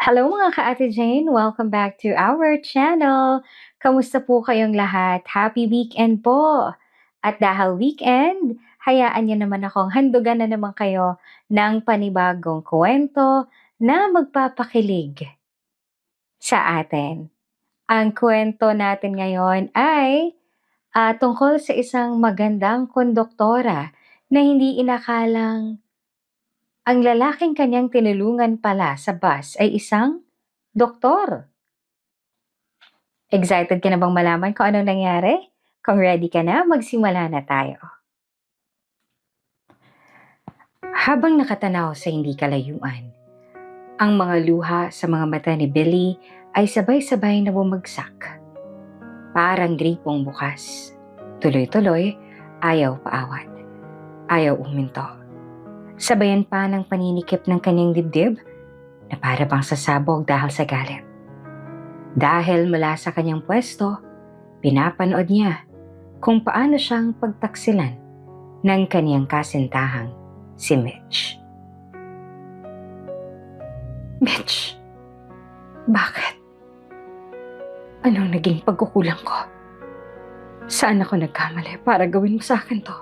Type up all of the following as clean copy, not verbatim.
Hello mga ka-Ate Jane! Welcome back to our channel! Kamusta po kayong lahat? Happy weekend po! At dahil weekend, hayaan niyo naman akong handugan na naman kayo ng panibagong kwento na magpapakilig sa atin. Ang kwento natin ngayon ay tungkol sa isang magandang konduktora na hindi inakalang ang lalaking kanyang tinulungan pala sa bus ay isang doktor. Excited ka na bang malaman kung anong nangyari? Kung ready ka na, magsimula na tayo. Habang nakatanaw sa hindi kalayuan, ang mga luha sa mga mata ni Billy ay sabay-sabay na bumagsak. Parang gripong bukas. Tuloy-tuloy, ayaw paawat. Ayaw uminto. Sabayan pa ng paninikip ng kanyang dibdib na para bang sasabog dahil sa galit. Dahil mula sa kanyang pwesto, pinapanood niya kung paano siyang pagtaksilan ng kaniyang kasintahang si Mitch. Mitch, bakit? Anong naging pagkukulang ko? Saan ako nagkamali para gawin mo sa akin to?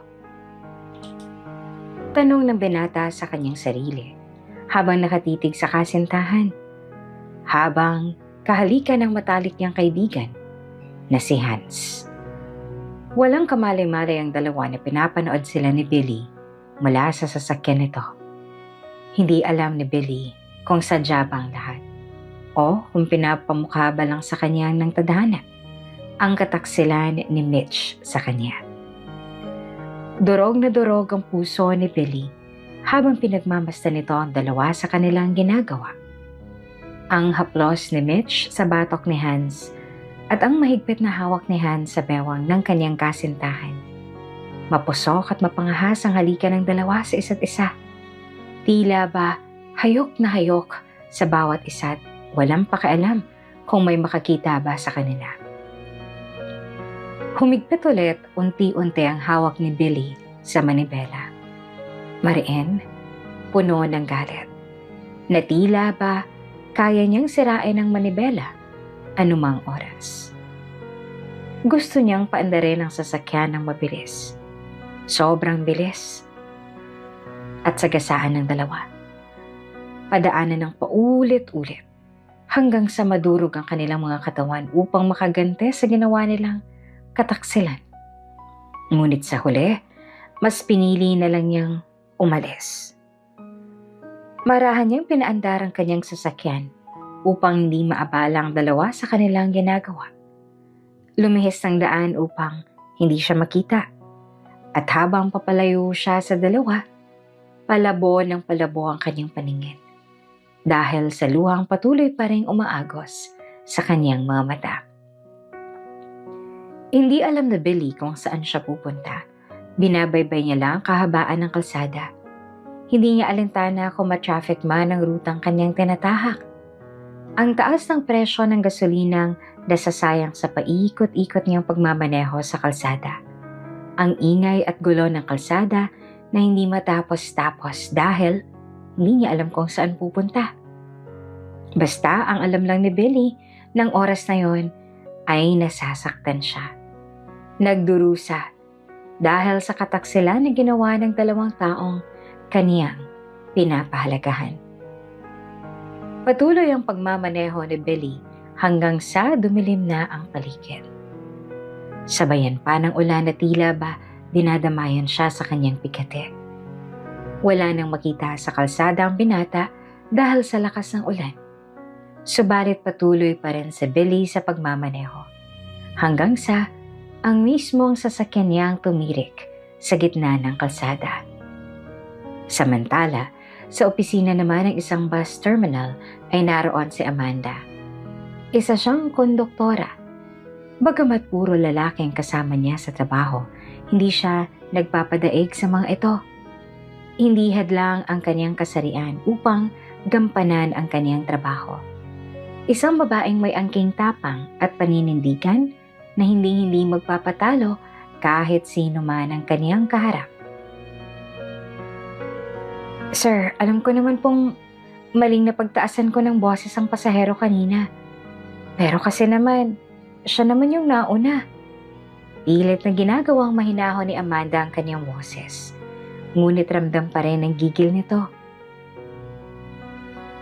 Tanong ng binata sa kanyang sarili habang nakatitig sa kasintahan. Habang kahalikan ng matalik niyang kaibigan na si Hans. Walang kamalay-malay ang dalawa na pinapanood sila ni Billy mula sa sasakyan nito. Hindi alam ni Billy kung sadya ba ang lahat o kung pinapamukha ba lang sa kanya ng tadhana ang kataksilan ni Mitch sa kanya. Durog na durog ang puso ni Billy habang pinagmamasdan nito ang dalawa sa kanilang ginagawa. Ang haplos ni Mitch sa batok ni Hans at ang mahigpit na hawak ni Hans sa bewang ng kanyang kasintahan. Mapusok at mapangahas ang halikan ng dalawa sa isa't isa. Tila ba hayok na hayok sa bawat isa't walang pakialam kung may makakita ba sa kanila. Humigpit ulit unti-unti ang hawak ni Billy sa manibela. Mariin, puno ng galit. Na tila ba kaya niyang sirain ang manibela anumang oras. Gusto niyang paandarin ang sasakyan ng mabilis. Sobrang bilis. At sagasaan ng dalawa. Padaanan ng paulit-ulit hanggang sa madurog ang kanilang mga katawan upang makagante sa ginawa nilang kataksilan. Ngunit sa huli, mas pinili na lang niyang umalis. Marahan niyang pinaandar ang kanyang sasakyan upang hindi maabala ang dalawa sa kanilang ginagawa. Lumihis ng daan upang hindi siya makita. At habang papalayo siya sa dalawa, palabo ng palabo ang kanyang paningin. Dahil sa luhang patuloy pa rin umaagos sa kanyang mga mata. Hindi alam na Billy kung saan siya pupunta. Binabaybay niya lang kahabaan ng kalsada. Hindi niya alintana kung ma-traffic man ang rutang kanyang tinatahak. Ang taas ng presyo ng gasolinang nasasayang sa paikot-ikot niyang pagmamaneho sa kalsada. Ang ingay at gulo ng kalsada na hindi matapos-tapos dahil hindi niya alam kung saan pupunta. Basta ang alam lang ni Billy ng oras na yon ay nasasaktan siya. Nagdurusa dahil sa kataksilan na ginawa ng dalawang taong kaniyang pinapahalagahan. Patuloy ang pagmamaneho ni Billy hanggang sa dumilim na ang paligid. Sabayan pa ng ulan na tila ba dinadamayan siya sa kanyang pikate. Wala nang makita sa kalsada ang binata dahil sa lakas ng ulan. Subalit patuloy pa rin si Billy sa pagmamaneho hanggang sa ang mismong sasakyan niyang tumirik sa gitna ng kalsada. Samantala, sa opisina naman ng isang bus terminal ay naroon si Amanda. Isa siyang konduktora. Bagamat puro lalaki ang kasama niya sa trabaho, hindi siya nagpapadaig sa mga ito. Hindi hadlang ang kanyang kasarian upang gampanan ang kanyang trabaho. Isang babaeng may angking tapang at paninindigan na hindi magpapatalo kahit sino man ang kaniyang kaharap. Sir, alam ko naman pong maling napagtaasan ko ng boses ang pasahero kanina. Pero kasi naman, siya naman yung nauna. Pilit na ginagawang mahinahon ni Amanda ang kanyang boses. Ngunit ramdam pa rin ang gigil nito.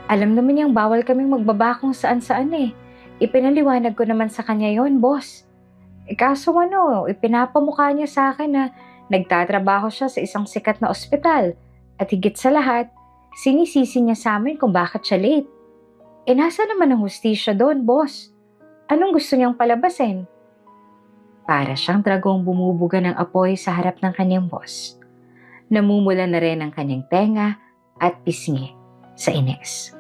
Alam naman niyang bawal kaming magbaba kung saan-saan eh. Ipinaliwanag ko naman sa kanya yon, boss. Kaso ipinapamukha niya sa akin na nagtatrabaho siya sa isang sikat na ospital at higit sa lahat, sinisisi niya sa amin kung bakit siya late. Nasa naman ang hustisya doon, boss? Anong gusto niyang palabasin? Para siyang dragong bumubuga ng apoy sa harap ng kanyang boss. Namumula na rin ang kanyang tenga at pisngi sa inis.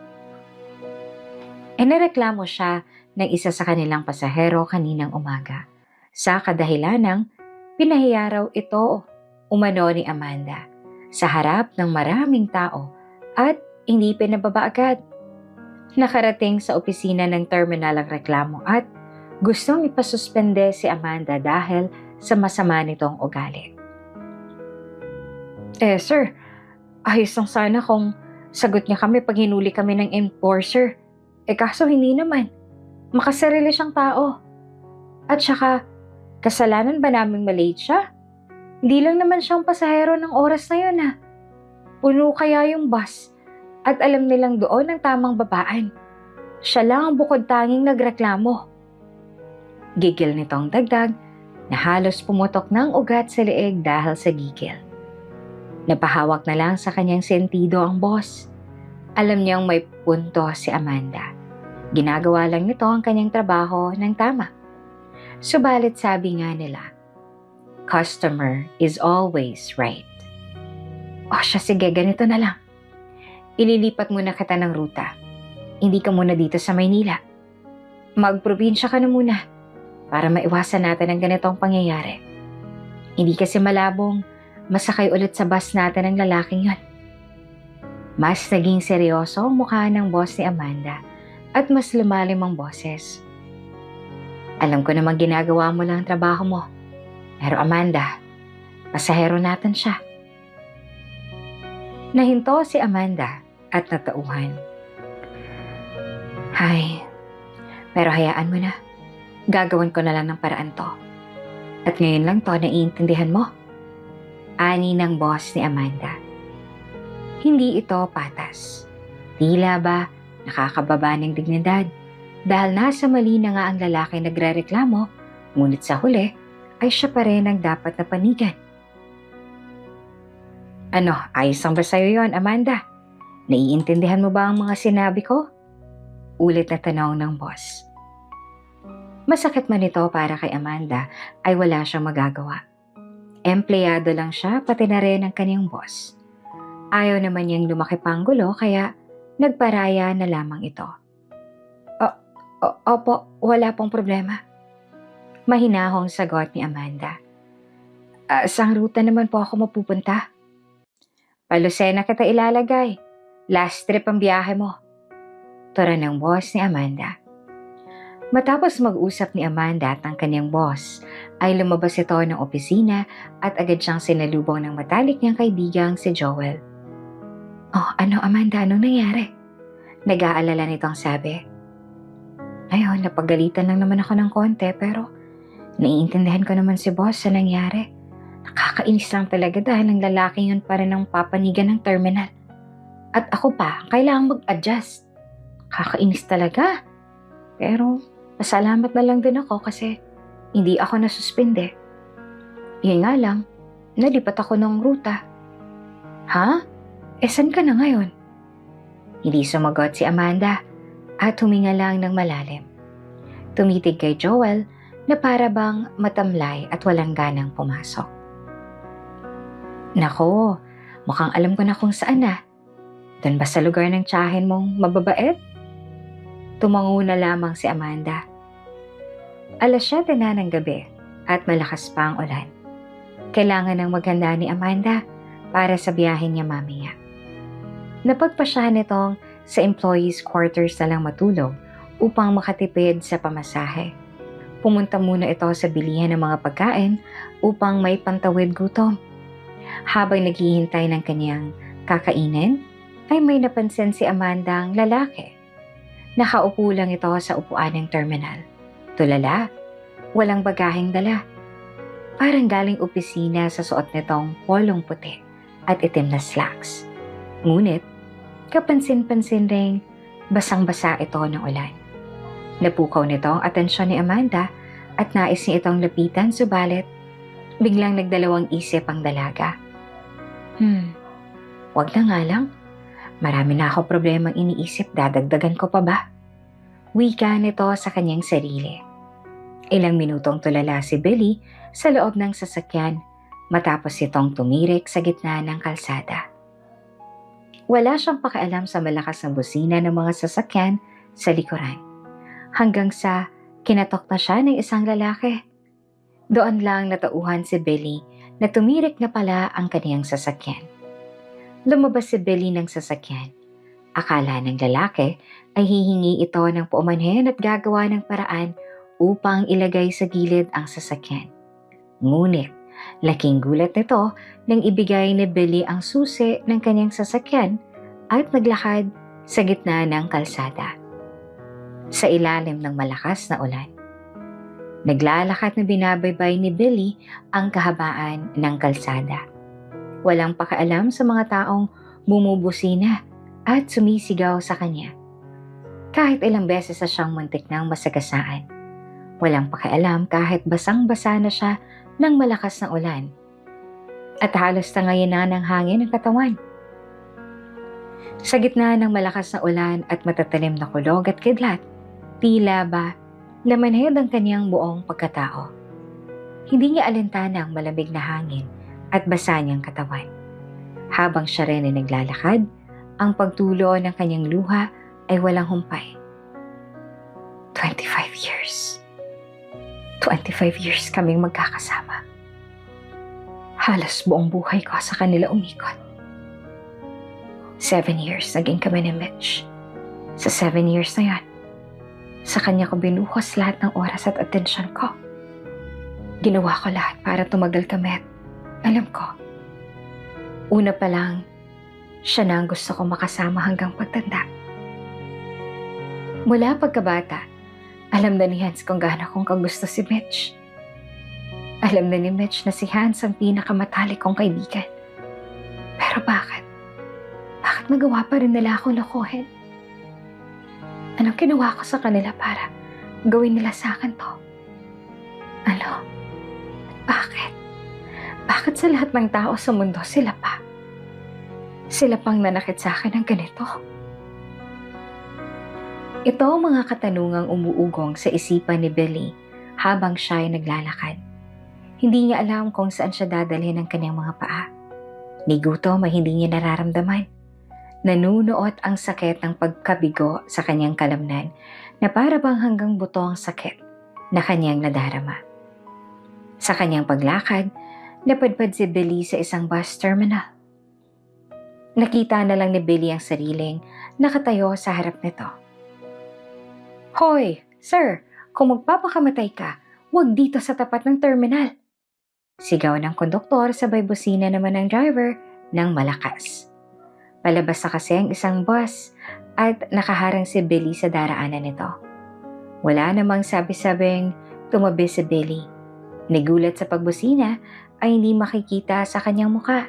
Nareklamo siya ng isa sa kanilang pasahero kaninang umaga sa kadahilanang pinahiya raw ito umano ni Amanda sa harap ng maraming tao at hindi pinababa agad. Nakarating sa opisina ng terminal ang reklamo at gustong ipasuspende si Amanda dahil sa masama nitong ugali. Sir, ayos lang sana kung sagot niya kami pag hinuli kami ng enforcer. Kaso hindi naman. Makasarili siyang tao. At saka, kasalanan ba naming malate siya? Hindi lang naman siyang pasahero ng oras na yun Puno kaya yung bus at alam nilang doon ang tamang babaan. Siya lang ang bukod tanging nagreklamo. Gigil nitong dagdag na halos pumutok ng ugat sa leeg dahil sa gigil. Napahawak na lang sa kanyang sentido ang boss. Alam niyang may punto si Amanda. Ginagawa lang nito ang kanyang trabaho ng tama. Subalit sabi nga nila, customer is always right. Sige, ganito na lang. Ililipat muna kita ng ruta. Hindi ka muna dito sa Maynila. Magprobinsya ka na muna para maiwasan natin ang ganitong pangyayari. Hindi kasi malabong masakay ulit sa bus natin ang lalaking yon. Mas naging seryoso ang mukha ng boss ni Amanda at mas lumalim ang boses. Alam ko namang ginagawa mo lang ang trabaho mo. Pero Amanda, pasahero natin siya. Nahinto si Amanda at natauhan. Pero hayaan mo na. Gagawin ko na lang ng paraan to. At ngayon lang to naiintindihan mo. Ani ng boss ni Amanda. Hindi ito patas. Tila ba nakakababa ng dignidad dahil nasa mali na nga ang lalaki nagrereklamo, ngunit sa huli ay siya pa rin ang dapat na panigan. Ayos lang ba sa'yo yun, Amanda? Naiintindihan mo ba ang mga sinabi ko? Ulit na tanong ng boss. Masakit man ito para kay Amanda ay wala siyang magagawa. Empleyado lang siya pati na rin ang kanyang boss. Ayaw naman niyang lumaki pang gulo kaya nagparaya na lamang ito. Opo, wala pong problema. Mahinahong sagot ni Amanda. Saang ruta naman po ako mapupunta? Palusena kita ilalagay. Last trip ang biyahe mo. Tura ng boss ni Amanda. Matapos mag-usap ni Amanda at ang kanyang boss, ay lumabas ito ng opisina at agad siyang sinalubong ng matalik niyang kaibigang si Joel. Amanda, anong nangyari? Nag-aalala nitong sabi. Ayun, napagalitan lang naman ako ng konti pero naiintindihan ko naman si boss sa nangyari. Nakakainis lang talaga dahil ang lalaking yun pa rin ang papanigan ng terminal. At ako pa, kailangang mag-adjust. Nakakainis talaga. Pero pasalamat na lang din ako kasi hindi ako nasuspinde. Yun nga lang, nalipat ako ng ruta. Saan ka na ngayon? Hindi sumagot si Amanda at huminga lang ng malalim. Tumitig kay Joel na para bang matamlay at walang ganang pumasok. Nako, mukhang alam ko na kung saan na. Doon ba sa lugar ng tiyahin mong mababait? Tumango na lamang si Amanda. 7:00 na ng gabi at malakas pa ang ulan. Kailangan ng maghanda ni Amanda para sa biyahe niya mamaya. Napagpasyahan nitong sa employees' quarters na lang matulog upang makatipid sa pamasahe. Pumunta muna ito sa bilihan ng mga pagkain upang may pantawid gutom. Habang naghihintay ng kanyang kakainin, ay may napansin si Amanda ang lalaki. Nakaupo lang ito sa upuan ng terminal. Tulala, walang bagaheng dala. Parang galing opisina sa suot nitong polong puti at itim na slacks. Ngunit, kapansin-pansin ring basang-basa ito ng ulan. Napukaw nito ang atensyon ni Amanda at nais niya itong lapitan, subalit biglang nagdalawang isip ang dalaga. Wag na nga lang. Marami na ako problemang iniisip, dadagdagan ko pa ba? Wika nito sa kanyang sarili. Ilang minutong tulala si Billy sa loob ng sasakyan matapos itong tumirik sa gitna ng kalsada. Wala siyang pakialam sa malakas na busina ng mga sasakyan sa likuran. Hanggang sa kinatok na siya ng isang lalaki. Doon lang natauhan si Billy na tumirik na pala ang kaniyang sasakyan. Lumabas si Billy ng sasakyan. Akala ng lalaki ay hihingi ito ng paumanhin at gagawa ng paraan upang ilagay sa gilid ang sasakyan. Ngunit, laking gulat nito nang ibigay ni Billy ang susi ng kanyang sasakyan at naglakad sa gitna ng kalsada. Sa ilalim ng malakas na ulan. Naglalakad na binabaybay ni Billy ang kahabaan ng kalsada. Walang pakialam sa mga taong bumubusina at sumisigaw sa kanya. Kahit ilang beses na siyang muntik ng masagasaan. Walang pakialam kahit basang-basa na siya ng malakas na ulan. At halos tangayin na ng hangin ang katawan. Sa gitna ng malakas na ulan at matatalim na kulog at kidlat, tila ba lamanhid ang kanyang buong pagkatao. Hindi niya alintana ang malamig na hangin at basa niyang katawan. Habang siya rin ay naglalakad, ang pagtulo ng kanyang luha ay walang humpay. 25 years. 25 years kaming magkakasama. Halos buong buhay ko sa kanila umikot. 7 years naging kami ni Mitch. Sa 7 years na yan, sa kanya ko binuhos lahat ng oras at atensyon ko. Ginawa ko lahat para tumagal kami at alam ko, una pa lang, siya na ang gusto ko makasama hanggang pagtanda. Mula pagkabata, alam na ni Hans kung gaano kong kagusto si Mitch. Alam na ni Mitch na si Hans ang pinakamatalik kong kaibigan. Pero bakit? Bakit nagawa pa rin nila akong lokohin? Anong ginawa ko sa kanila para gawin nila sa akin to? Ano? Bakit? Bakit sa lahat ng tao sa mundo sila pa? Sila pang nanakit sa akin ng ganito? Ito ang mga katanungang umuugong sa isipan ni Billy habang siya ay naglalakad. Hindi niya alam kung saan siya dadalhin ng kanyang mga paa. Ni gutom ay hindi niya nararamdaman. Nanunuot ang sakit ng pagkabigo sa kanyang kalamnan na para bang hanggang buto ang sakit na kanyang nadarama. Sa kanyang paglakad, napadpad si Billy sa isang bus terminal. Nakita na lang ni Billy ang sariling nakatayo sa harap nito. Hoy, sir, kung magpapakamatay ka, huwag dito sa tapat ng terminal. Sigaw ng konduktor sabay busina naman ng driver ng malakas. Palabas na kasi ang isang bus at nakaharang si Billy sa daraanan nito. Wala namang sabi-sabing tumabi si Billy. Nagulat sa pagbusina ay hindi makikita sa kanyang muka.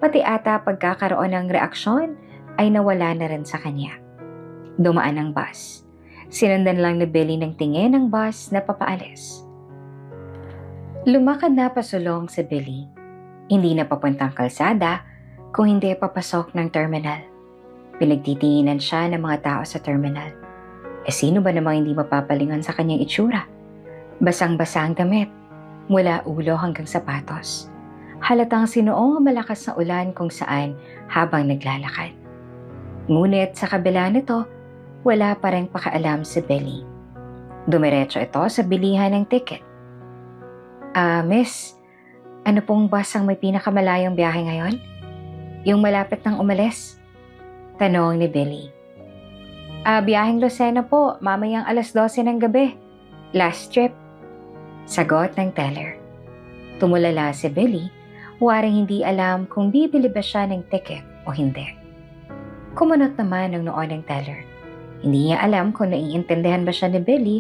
Pati ata pagkakaroon ng reaksyon ay nawala na rin sa kanya. Dumaan ang bus. Sinundan lang ni Billy ng tingin ng bus na papaalis. Lumakad na pasulong si Billy. Hindi na papuntang kalsada kung hindi papasok ng terminal. Pinagtitinginan siya ng mga tao sa terminal. Sino ba namang hindi mapapalingon sa kanyang itsura? Basang-basa ang damit, mula ulo hanggang sapatos. Halatang sinuong ang malakas na ulan kung saan habang naglalakad. Ngunit sa kabila nito, wala pa rin pakialam si Billy. Dumiretso ito sa bilihan ng ticket. Miss, ano pong bus ang may pinakamalayong biyahe ngayon? Yung malapit nang umalis? Tanong ni Billy. Biyaheng Lucena po, mamayang 12:00 ng gabi. Last trip. Sagot ng teller. Tumulala si Billy, waring hindi alam kung bibili ba siya ng ticket o hindi. Kumunot naman ang noo ng teller. Hindi niya alam kung naiintindihan ba siya ni Billy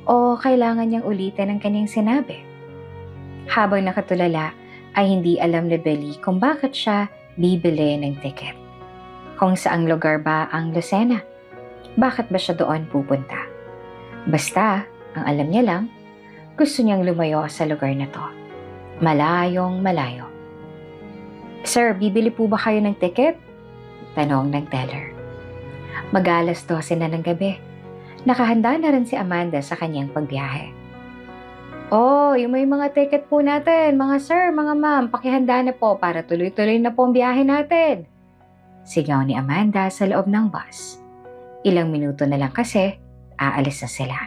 o kailangan niyang ulitin ang kanyang sinabi. Habang nakatulala ay hindi alam ni Billy kung bakit siya bibili ng ticket. Kung saang lugar ba ang Lucena? Bakit ba siya doon pupunta? Basta, ang alam niya lang, gusto niyang lumayo sa lugar na to. Malayong malayo. Sir, bibili po ba kayo ng ticket? Tanong ng teller. Mag-alas 12 na ng gabi. Nakahanda na rin si Amanda sa kanyang pagbiyahe. Oh, yung may mga ticket po natin, mga sir, mga ma'am, pakihanda na po para tuloy-tuloy na po ang biyahe natin. Sigaw ni Amanda sa loob ng bus. Ilang minuto na lang kasi, aalis na sila.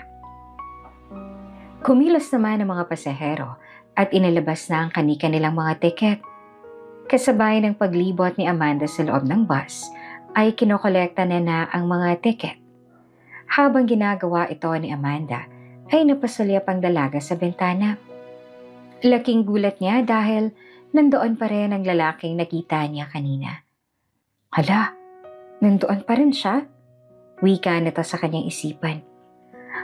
Kumilos naman ang mga pasahero at inilabas na ang kani-kanilang mga tiket. Kasabay ng paglibot ni Amanda sa loob ng bus, ay kinokolekta na ang mga tiket. Habang ginagawa ito ni Amanda, ay napasulyap ang dalaga sa bintana. Laking gulat niya dahil nandoon pa rin ang lalaking nakita niya kanina. Hala, nandoon pa rin siya? Wika nito sa kanyang isipan.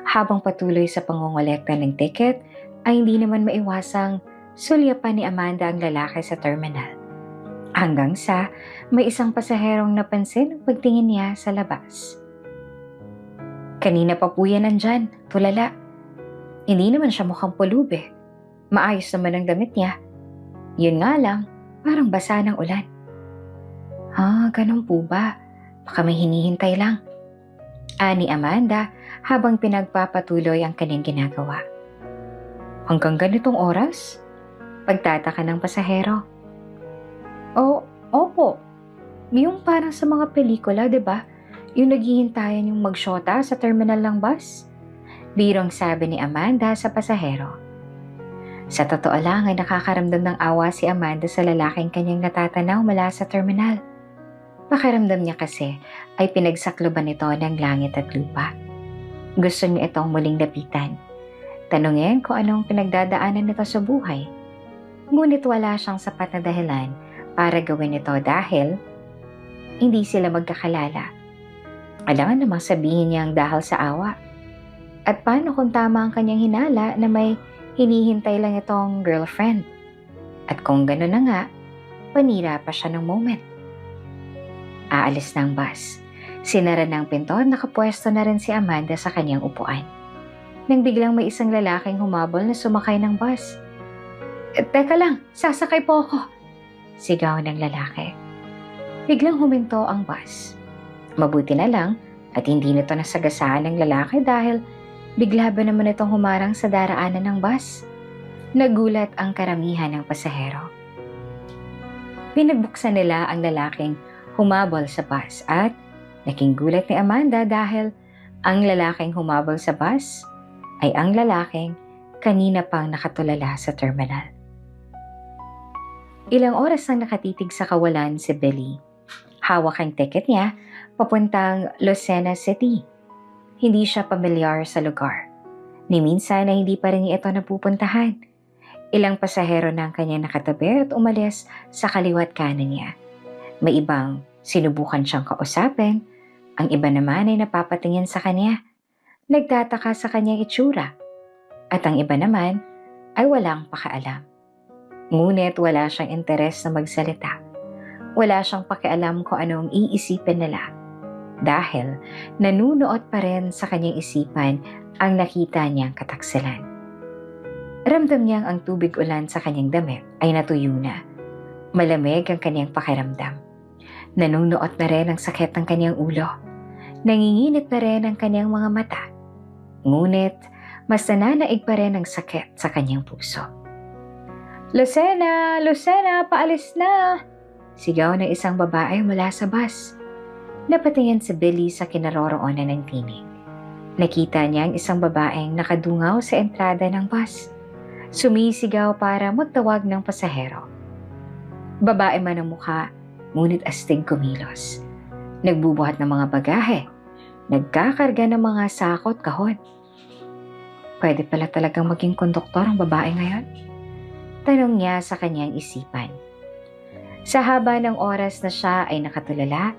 Habang patuloy sa pangongolekta ng tiket, ay hindi naman maiwasang sulyapan ni Amanda ang lalaki sa terminal. Hanggang sa may isang pasaherong napansin ang pagtingin niya sa labas. Kanina pa po yan nandyan, tulala. Hindi naman siya mukhang pulube. Maayos naman ang damit niya. Yun nga lang, parang basa ng ulan. Ganun po ba? Baka may hinihintay lang. Ani Amanda habang pinagpapatuloy ang kanyang ginagawa. Hanggang ganitong oras? Pagtataka ng pasahero. Opo. Yung parang sa mga pelikula, diba? Yung naghihintayan yung magsyota sa terminal ng bus? Birong sabi ni Amanda sa pasahero. Sa totoo lang ay nakakaramdam ng awa si Amanda sa lalaking kanyang natatanaw mula sa terminal. Pakiramdam niya kasi ay pinagsakloban nito ng langit at lupa. Gusto niya itong muling lapitan. Tanungin kung anong pinagdadaanan nito sa buhay. Ngunit wala siyang sapat na dahilan para gawin ito dahil hindi sila magkakalala. Alangan namang sabihin niya ang dahil sa awa. At paano kung tama ang kanyang hinala na may hinihintay lang itong girlfriend? At kung gano'n na nga, panira pa siya ng moment. Aalis ng bus. Sinara ng pinto at nakapwesto na rin si Amanda sa kanyang upuan. Nang biglang may isang lalaking humabol na sumakay ng bus. Teka lang, sasakay po ako. Sigaw ng lalaki. Biglang huminto ang bus. Mabuti na lang at hindi nito nasagasaan ng lalaki dahil bigla ba naman itong humarang sa daraanan ng bus? Nagulat ang karamihan ng pasahero. Pinagbuksan nila ang lalaking humabol sa bus at naking gulat ni Amanda dahil ang lalaking humabol sa bus ay ang lalaking kanina pang nakatulala sa terminal. Ilang oras nang nakatitig sa kawalan si Billy. Hawak ang ticket niya papuntang Lucena City. Hindi siya pamilyar sa lugar. Ni minsan na hindi pa rin ito napupuntahan. Ilang pasahero na ang kanya nakatabi at umalis sa kaliwat kanan niya. May ibang sinubukan siyang kausapin, ang iba naman ay napapatingin sa kanya. Nagtataka sa kanyang itsura. At ang iba naman ay walang pakaalam. Ngunit wala siyang interes na magsalita. Wala siyang pakialam kung anong iisipin nila. Dahil nanunuot pa rin sa kanyang isipan ang nakita niyang kataksalan. Ramdam niyang ang tubig ulan sa kanyang damit ay natuyo na. Malamig ang kanyang pakiramdam. Nanunuot na rin ang sakit ng kanyang ulo. Nanginginit na rin ang kanyang mga mata. Ngunit mas nananaig pa rin ang sakit sa kanyang puso. Lucena! Lucena! Paalis na! Sigaw ng isang babae mula sa bus. Napatingin si Billy sa kinaroroonan ng tinig. Nakita niya ang isang babaeng nakadungaw sa entrada ng bus. Sumisigaw para magtawag ng pasahero. Babae man ang mukha, ngunit astig kumilos. Nagbubuhat ng mga bagahe. Nagkakarga ng mga sakot kahon. Pwede pala talagang maging konduktor ang babae ngayon? Tanong niya sa kanyang isipan. Sa haba ng oras na siya ay nakatulala,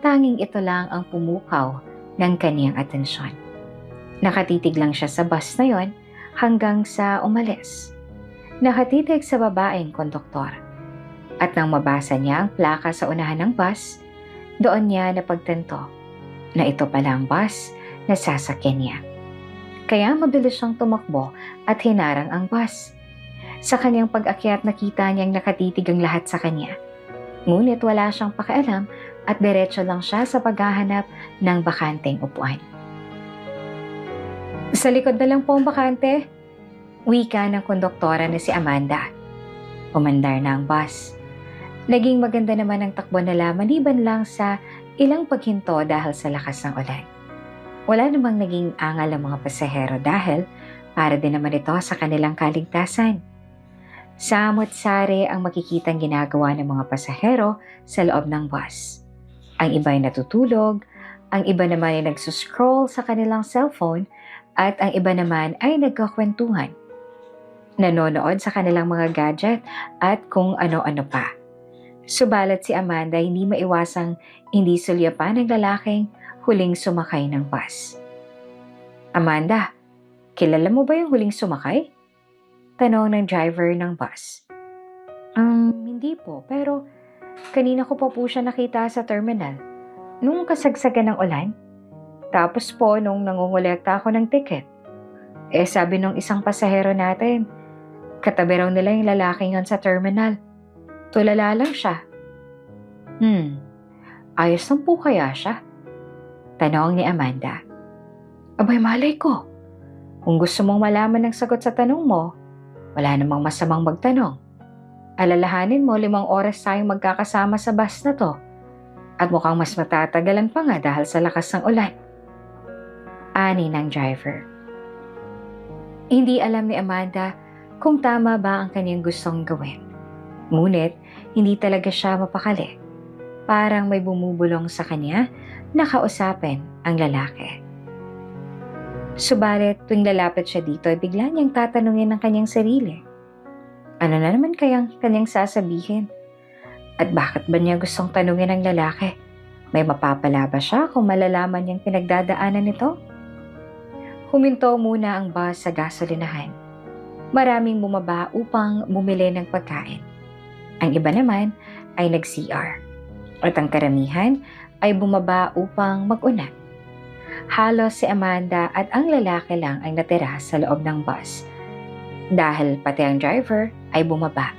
tanging ito lang ang pumukaw ng kaniyang atensyon. Nakatitig lang siya sa bus na yon hanggang sa umalis. Nakatitig sa babaeng konduktor. At nang mabasa niya ang plaka sa unahan ng bus, doon niya napagtanto na ito pala ang bus na sasakyan niya. Kaya mabilis siyang tumakbo at hinarang ang bus. Sa kanyang pag-akyat nakita niyang nakatitig ang lahat sa kanya. Ngunit wala siyang pakialam at diretso lang siya sa paghahanap ng bakanteng upuan. Sa likod na lang po ang bakante, wika ng konduktora na si Amanda. Umandar na ang bus. Naging maganda naman ang takbo nila maliban lang sa ilang paghinto dahil sa lakas ng ulan. Wala namang naging angal ang mga pasahero dahil para din naman ito sa kanilang kaligtasan. Samot-sari ang makikitang ginagawa ng mga pasahero sa loob ng bus. Ang iba ay natutulog, ang iba naman ay nagsuscroll sa kanilang cellphone at ang iba naman ay nagkakwentuhan. Nanonood sa kanilang mga gadget at kung ano-ano pa. Subalit si Amanda hindi maiwasang hindi sulyapan ng lalaking huling sumakay ng bus. Amanda, kilala mo ba yung huling sumakay? Tanong ng driver ng bus. Hindi po, pero kanina ko pa po siya nakita sa terminal. Nung kasagsagan ng ulan. Tapos po nung nangungulekta ako ng ticket. Sabi nung isang pasahero natin, katabi raw nila yung lalaking yon sa terminal. Tulala lang siya. Ayos lang po kaya siya? Tanong ni Amanda. Abay malay ko. Kung gusto mong malaman ng sagot sa tanong mo, wala namang masamang magtanong. Alalahanin mo 5 oras tayong magkakasama sa bus na to. At mukhang mas matatagalan pa nga dahil sa lakas ng ulan. Ani ng driver. Hindi alam ni Amanda kung tama ba ang kanyang gustong gawin. Ngunit, hindi talaga siya mapakali. Parang may bumubulong sa kanya na kausapin ang lalaki. Subalit, tuwing lalapit siya dito, ay bigla niyang tatanungin ng kanyang sarili. Ano na naman kayang kanyang sasabihin? At bakit ba niya gustong tanungin ang lalaki? May mapapala ba siya kung malalaman niyang pinagdadaanan nito? Huminto muna ang bus sa gasolinahan. Maraming bumaba upang bumili ng pagkain. Ang iba naman ay nag-CR. At ang karamihan ay bumaba upang mag-una. Halos si Amanda at ang lalaki lang ay natira sa loob ng bus. Dahil pati ang driver ay bumaba.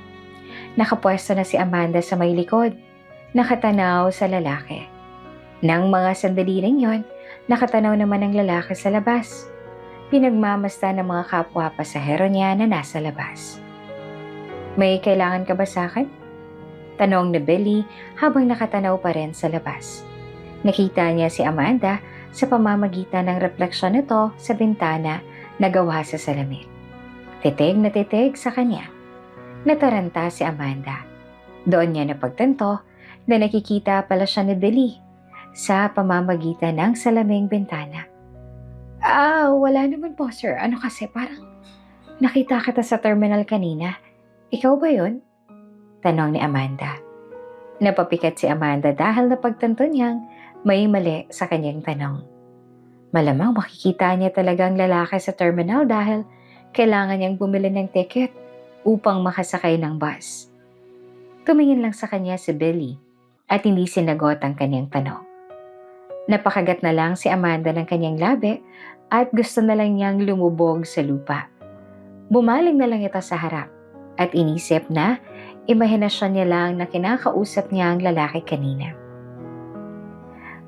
Nakapwesto na si Amanda sa may likod, nakatanaw sa lalaki. Nang mga sandali rin yon, nakatanaw naman ang lalaki sa labas. Pinagmamasta ng mga kapwa pasahero niya na nasa labas. May kailangan ka ba sa akin? Tanong ni Billy habang nakatanaw pa rin sa labas. Nakita niya si Amanda sa pamamagitan ng refleksyon nito sa bintana na gawa sa salamin. Titig na titig sa kanya. Nataranta si Amanda. Doon niya napagtanto na nakikita pala siya ni Billy sa pamamagitan ng salaming bintana. Wala naman po sir. Ano kasi parang nakita kita sa terminal kanina. Ikaw ba yun? Tanong ni Amanda. Napapikat si Amanda dahil napagtanto niyang may mali sa kanyang tanong. Malamang makikita niya talagang lalaki sa terminal dahil kailangan niyang bumili ng ticket upang makasakay ng bus. Tumingin lang sa kanya si Billy at hindi sinagot ang kanyang tanong. Napakagat na lang si Amanda ng kanyang labi at gusto na lang niyang lumubog sa lupa. Bumaling na lang ito sa harap at inisip na imahinasyon niya lang na kinakausap niya ang lalaki kanina.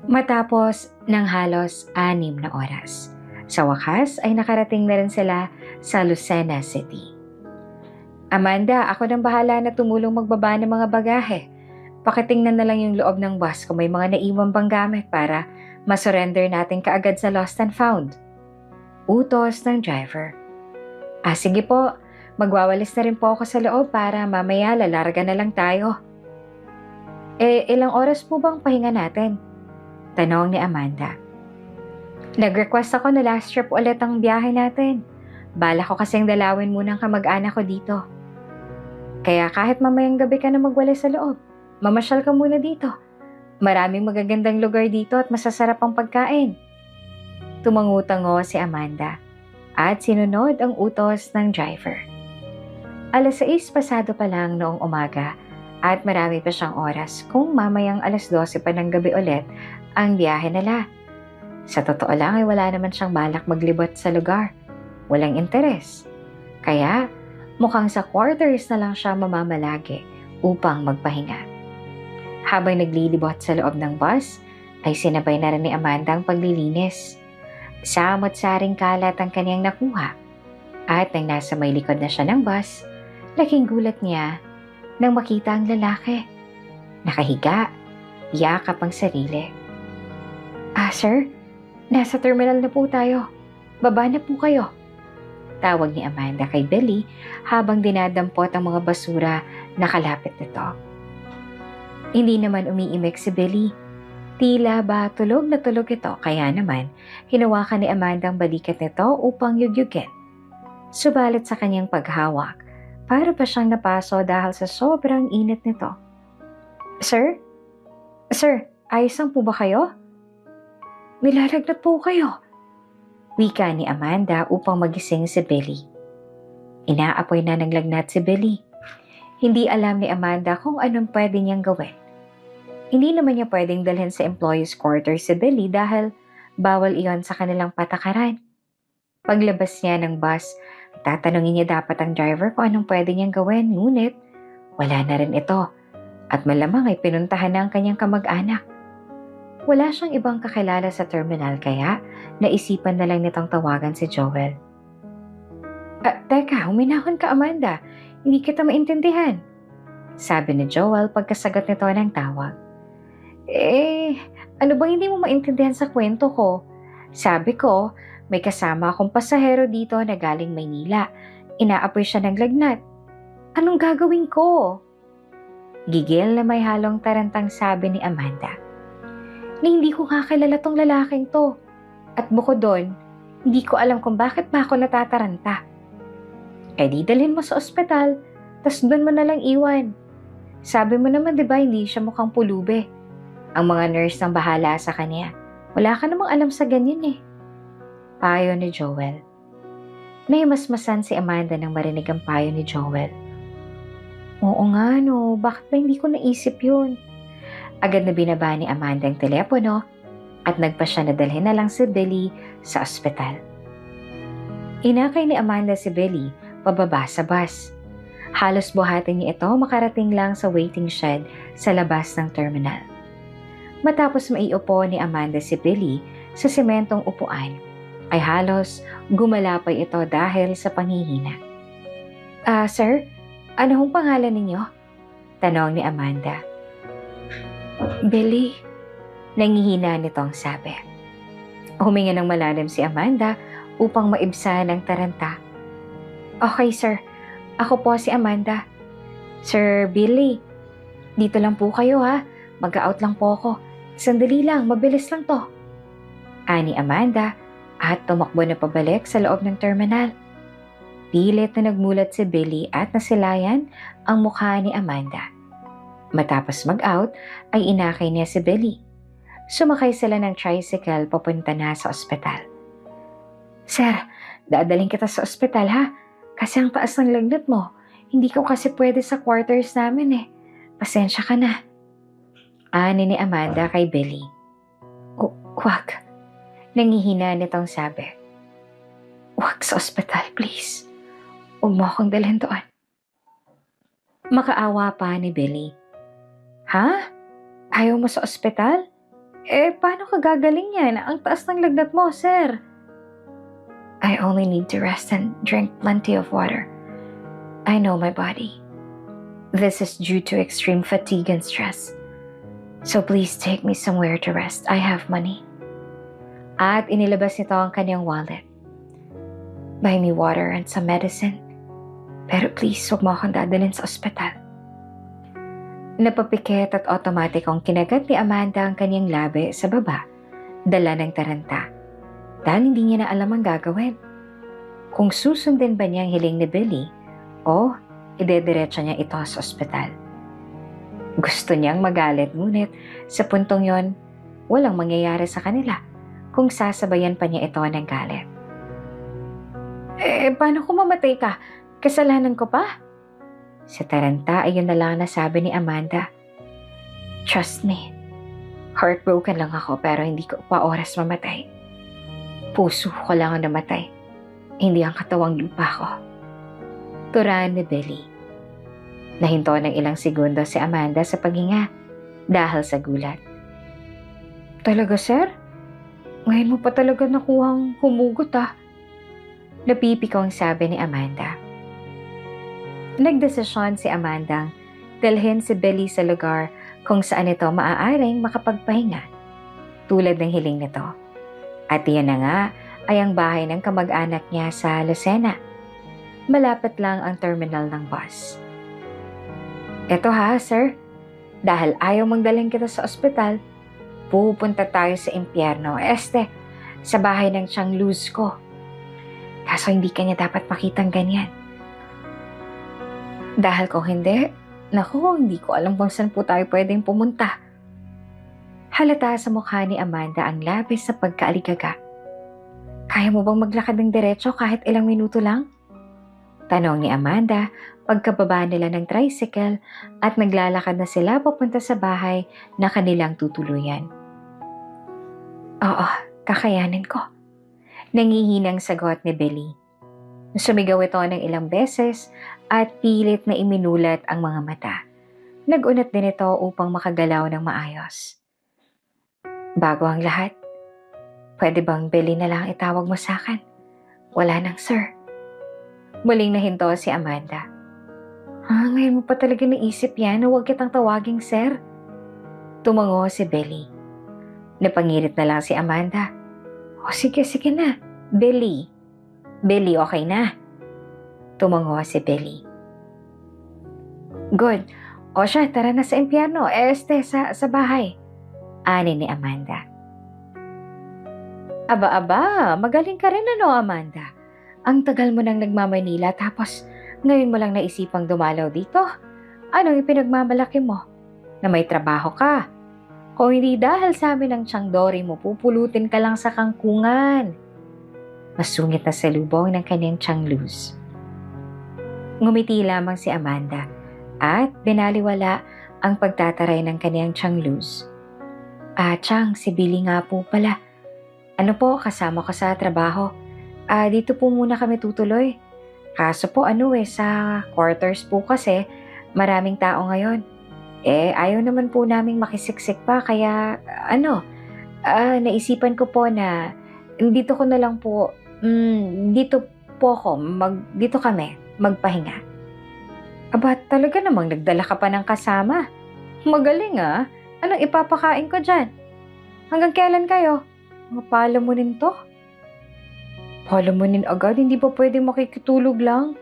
Matapos ng halos 6 na oras, sa wakas ay nakarating na rin sila sa Lucena City. Amanda, ako nang bahala na tumulong magbaba ng mga bagahe. Pakitingnan na lang yung loob ng bus kung may mga naiwan bang gamit para masurrender natin kaagad sa lost and found. Utos ng driver. Sige po, magwawalis na rin po ako sa loob para mamaya lalarga na lang tayo. Ilang oras po bang pahinga natin? Tanong ni Amanda. Nag-request ako na last trip ulit ang biyahe natin. Bala ko kasing dalawin muna ang kamag-anak ko dito. Kaya kahit mamayang gabi ka na magwalis sa loob, mamasyal ka muna dito. Maraming magagandang lugar dito at masasarap ang pagkain. Tumango-tango si Amanda at sinunod ang utos ng driver. 6:00 pasado pa lang noong umaga at marami pa siyang oras kung mamayang 12:00 pa ng gabi ulit ang biyahe nila. Sa totoo lang ay wala naman siyang balak maglibot sa lugar. Walang interes. Kaya mukhang sa quarters na lang siya mamamalagi upang magpahinga. Habang naglilibot sa loob ng bus, ay sinabay na rin ni Amanda ang paglilinis. Samot-saring kalat ang kanyang nakuha. At nang nasa may likod na siya ng bus, laking gulat niya nang makita ang lalaki. Nakahiga, yakap ang sarili. Sir, nasa terminal na po tayo. Baba na po kayo. Tawag ni Amanda kay Billy habang dinadampot ang mga basura na kalapit nito. Hindi naman umiimik si Billy. Tila ba tulog na tulog ito, kaya naman hinawakan ni Amanda ang balikat nito upang yugyugin. Subalit sa kanyang paghawak, para pa siyang napaso dahil sa sobrang init nito. Sir? Sir, ayos lang po ba kayo? Nilalagnat po kayo. Wika ni Amanda upang magising si Billy. Inaapoy na ng lagnat si Billy. Hindi alam ni Amanda kung anong pwede niyang gawin. Hindi naman niya pwedeng dalhin sa employees' quarters si Billy dahil bawal iyon sa kanilang patakaran. Paglabas niya ng bus, tatanungin niya dapat ang driver kung anong pwede niyang gawin, ngunit wala na rin ito at malamang ay pinuntahan na ang kanyang kamag-anak. Wala siyang ibang kakilala sa terminal kaya naisipan na lang nitong tawagan si Joel. Teka, huminahon ka Amanda, hindi kita maintindihan, sabi ni Joel pagkasagot nito ng tawag. Ano bang hindi mo maintindihan sa kwento ko? Sabi ko, may kasama akong pasahero dito na galing Maynila. Inaapoy siya ng lagnat. Anong gagawin ko? Gigil na may halong tarantang sabi ni Amanda. Na hindi ko kakilala tong lalaking to. At bukod doon, hindi ko alam kung bakit ba ako natataranta. Di dalhin mo sa ospital, tas doon mo na lang iwan. Sabi mo naman diba hindi siya mukhang pulube. Ang mga nurse ang bahala sa kanya. Wala ka namang alam sa ganyan Payo ni Joel. Naimasmasan si Amanda nang marinig ang payo ni Joel. Oo nga no, bakit ba hindi ko naisip yun? Agad na binaba ni Amanda ang telepono at nagpasya na dalhin na lang si Billy sa ospital. Inakay ni Amanda si Billy pababa sa bus. Halos buhatin niya ito makarating lang sa waiting shed sa labas ng terminal. Matapos maiupo ni Amanda si Billy sa sementong upuan, ay halos gumalapay ito dahil sa panghihina. Sir, ano hong pangalan ninyo? Tanong ni Amanda. Billy, nangihina nitong sabi. Huminga ng malalim si Amanda upang maibsan ang taranta. Okay sir, ako po si Amanda. Sir Billy, dito lang po kayo ha, mag-out lang po ako. Sandali lang, mabilis lang to. Ani Amanda at tumakbo na pabalik sa loob ng terminal. Pilit na nagmulat si Billy at nasilayan ang mukha ni Amanda. Matapos mag-out ay inakay niya si Billy. Sumakay sila ng tricycle papunta na sa ospital. Sir, dadalhin kita sa ospital ha? Kasi ang taas ng lagnat mo. Hindi ko kasi pwede sa quarters namin Pasensya ka na. Ani ni Amanda kay Billy. Wag. Nangihina nitong sabi. Wag sa ospital, please. Huwag mo akong dalhin doon. Makaawa pa ni Billy. Ha? Ayaw mo sa ospital? Paano ka gagaling yan? Ang taas ng lagnat mo, sir. I only need to rest and drink plenty of water. I know my body. This is due to extreme fatigue and stress. So please take me somewhere to rest. I have money. At inilabas nito ang kanyang wallet. Buy me water and some medicine. Pero please, huwag mo akong dadalhin sa ospital. Napapikit at automatic ang kinagat ni Amanda ang kanyang labi sa baba, dala ng taranta. Dahil hindi niya na alam ang gagawin. Kung susundin ba niya ang hiling ni Billy o idediretso niya ito sa ospital. Gusto niyang magalit, ngunit sa puntong yon, walang mangyayari sa kanila kung sasabayan pa niya ito ng galit. Paano kung mamatay ka? Kasalanan ko pa? Sa taranta ay yun na lang nasabi ni Amanda. Trust me, heartbroken lang ako pero hindi ko pa oras mamatay. Puso ko lang ang namatay, hindi ang katawang lupa ko. Turaan ni Billy. Nahinto ng ilang segundo si Amanda sa paghinga dahil sa gulat. Talaga, sir? Ngayon mo pa talaga nakuhang humugot Napipikong sabi ni Amanda. Nagdesisyon si Amanda dalhin si Billy sa lugar kung saan ito maaaring makapagpahinga, tulad ng hiling nito. At iyan na nga ay ang bahay ng kamag-anak niya sa Lucena. Malapit lang ang terminal ng bus. Eto sir. Dahil ayaw magdalhin kita sa ospital, pupunta tayo sa impyerno. Sa bahay ng Chang Luz ko. Kaso hindi kanya dapat makitang ganyan. Dahil kung hindi, hindi ko alam kung saan po tayo pwedeng pumunta. Halata sa mukha ni Amanda ang labis sa pagkaaligaga. Kaya mo bang maglakad ng diretso kahit ilang minuto lang? Tanong ni Amanda pagkababa nila ng tricycle at naglalakad na sila papunta sa bahay na kanilang tutuluyan. Oo, kakayanin ko. Nangihinang sagot ni Billy. Sumigaw ito ng ilang beses at pilit na iminulat ang mga mata. Nag-unat din ito upang makagalaw ng maayos. Bago ang lahat, pwede bang Billy na lang itawag mo sa akin? Wala nang sir. Muling nahinto si Amanda. Ngayon mo pa talaga naisip yan na huwag kitang tawaging sir? Tumango si Billy. Napangirit na lang si Amanda. Sige na. Billy. Billy, okay na. Tumango si Billy. Good. Siya, tara na sa impyerno. Sa bahay. Ani ni Amanda. Aba, magaling ka rin Amanda? Ang tagal mo nang nagmamaynila tapos ngayon mo lang naisipang dumalaw dito. Anong ipinagmamalaki mo? Na may trabaho ka. Kung hindi dahil sa amin ng Changdori mo, pupulutin ka lang sa kangkungan. Masungit na salubong ng kanyang Changluz. Ngumiti lamang si Amanda at binaliwala ang pagtataray ng kanyang Changluz. Chang, si Billy nga po pala. Ano po, kasama ko sa trabaho. Dito po muna kami tutuloy. Kaso po sa quarters po kasi maraming tao ngayon. Ayaw naman po naming makisiksik pa kaya naisipan ko po na dito ko na lang po, dito po ako, dito kami, magpahinga. Aba, talaga namang nagdala ka pa ng kasama. Magaling Anong ipapakain ko dyan? Hanggang kailan kayo? Palamunin to? Palamunin agad, hindi pa pwedeng makikitulog lang.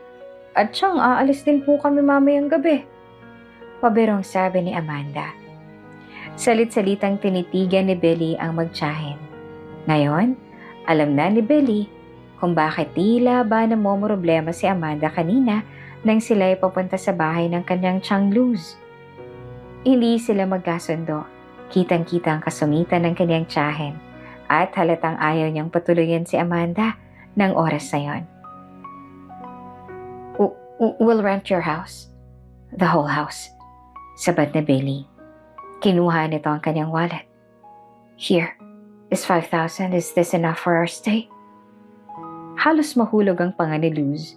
At siyang aalis din po kami mamayang gabi. Pabirong sabi ni Amanda. Salit-salitang tinitigan ni Billy ang magtiyahin. Ngayon, alam na ni Billy kung bakit tila ba namomroblema si Amanda kanina nang sila'y papunta sa bahay ng kanyang Changluz. Hindi sila magkasundo. Kitang-kita ang kasungitan ng kanyang tiyahin at halatang ayaw niyang patuloyan si Amanda ng oras na yon. We'll rent your house. The whole house. Sabat ni Billy. Kinuha nito ang kanyang wallet. Here, is 5,000. Is this enough for our stay? Halos mahulog ang panga ni Luz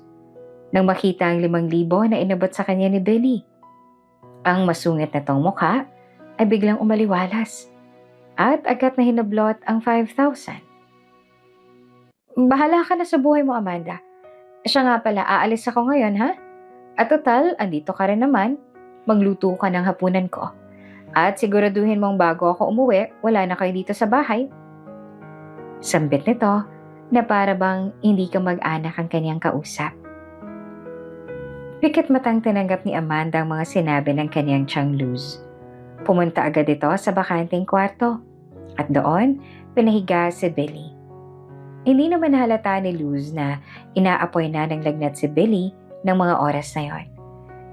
nang makita ang 5,000 na inabot sa kanya ni Billy. Ang masungit na tong mukha ay biglang umaliwalas at agad na hinablot ang 5,000. Bahala ka na sa buhay mo, Amanda. Siya nga pala, aalis ako ngayon, At total, andito ka rin naman. Magluto ka ng hapunan ko. At siguraduhin mong bago ako umuwi, wala na kayo dito sa bahay. Sambit nito na para bang hindi ka mag-anak ang kanyang kausap. Pikit matang tinanggap ni Amanda ang mga sinabi ng kanyang Changluz. Pumunta agad ito sa bakanting kwarto. At doon, pinahiga si Billy. Hindi naman halata ni Luz na inaapoy na ng lagnat si Billy ng mga oras na yon.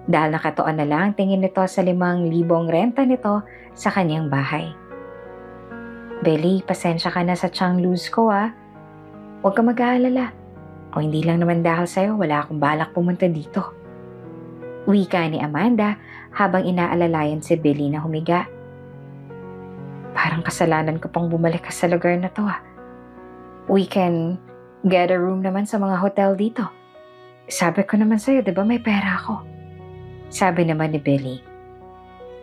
dahil nakatuon na lang tingin nito sa 5,000 renta nito sa kanyang bahay. Belly, pasensya ka na sa Changluz ko Huwag ka mag-aalala. O hindi lang naman dahil sa'yo, wala akong balak pumunta dito. Wika ni Amanda habang inaalalayan si Billy na humiga. Parang kasalanan ko pang bumalik ka sa lugar na to We can get a room naman sa mga hotel dito. Sabi ko naman sa'yo, di ba may pera ako? Sabi naman ni Billy.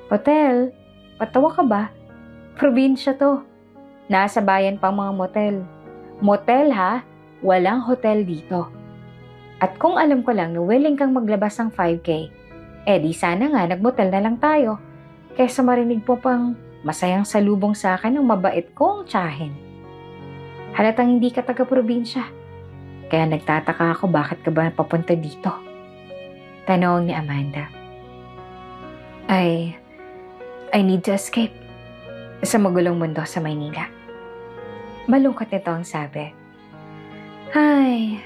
Hotel? Patawa ka ba? Probinsya to. Nasa bayan pang mga motel. Motel Walang hotel dito. At kung alam ko lang na willing kang maglabas ng 5K, di sana nga nagmotel na lang tayo kaysa marinig po pang masayang salubong sa akin ng mabait kong tiyahin. Halatang hindi ka taga-probinsya. Kaya nagtataka ako bakit ka ba papunta dito? Tanong ni Amanda. I need to escape sa magulong mundo sa Maynila. Malungkot nito ang sabi. Ay,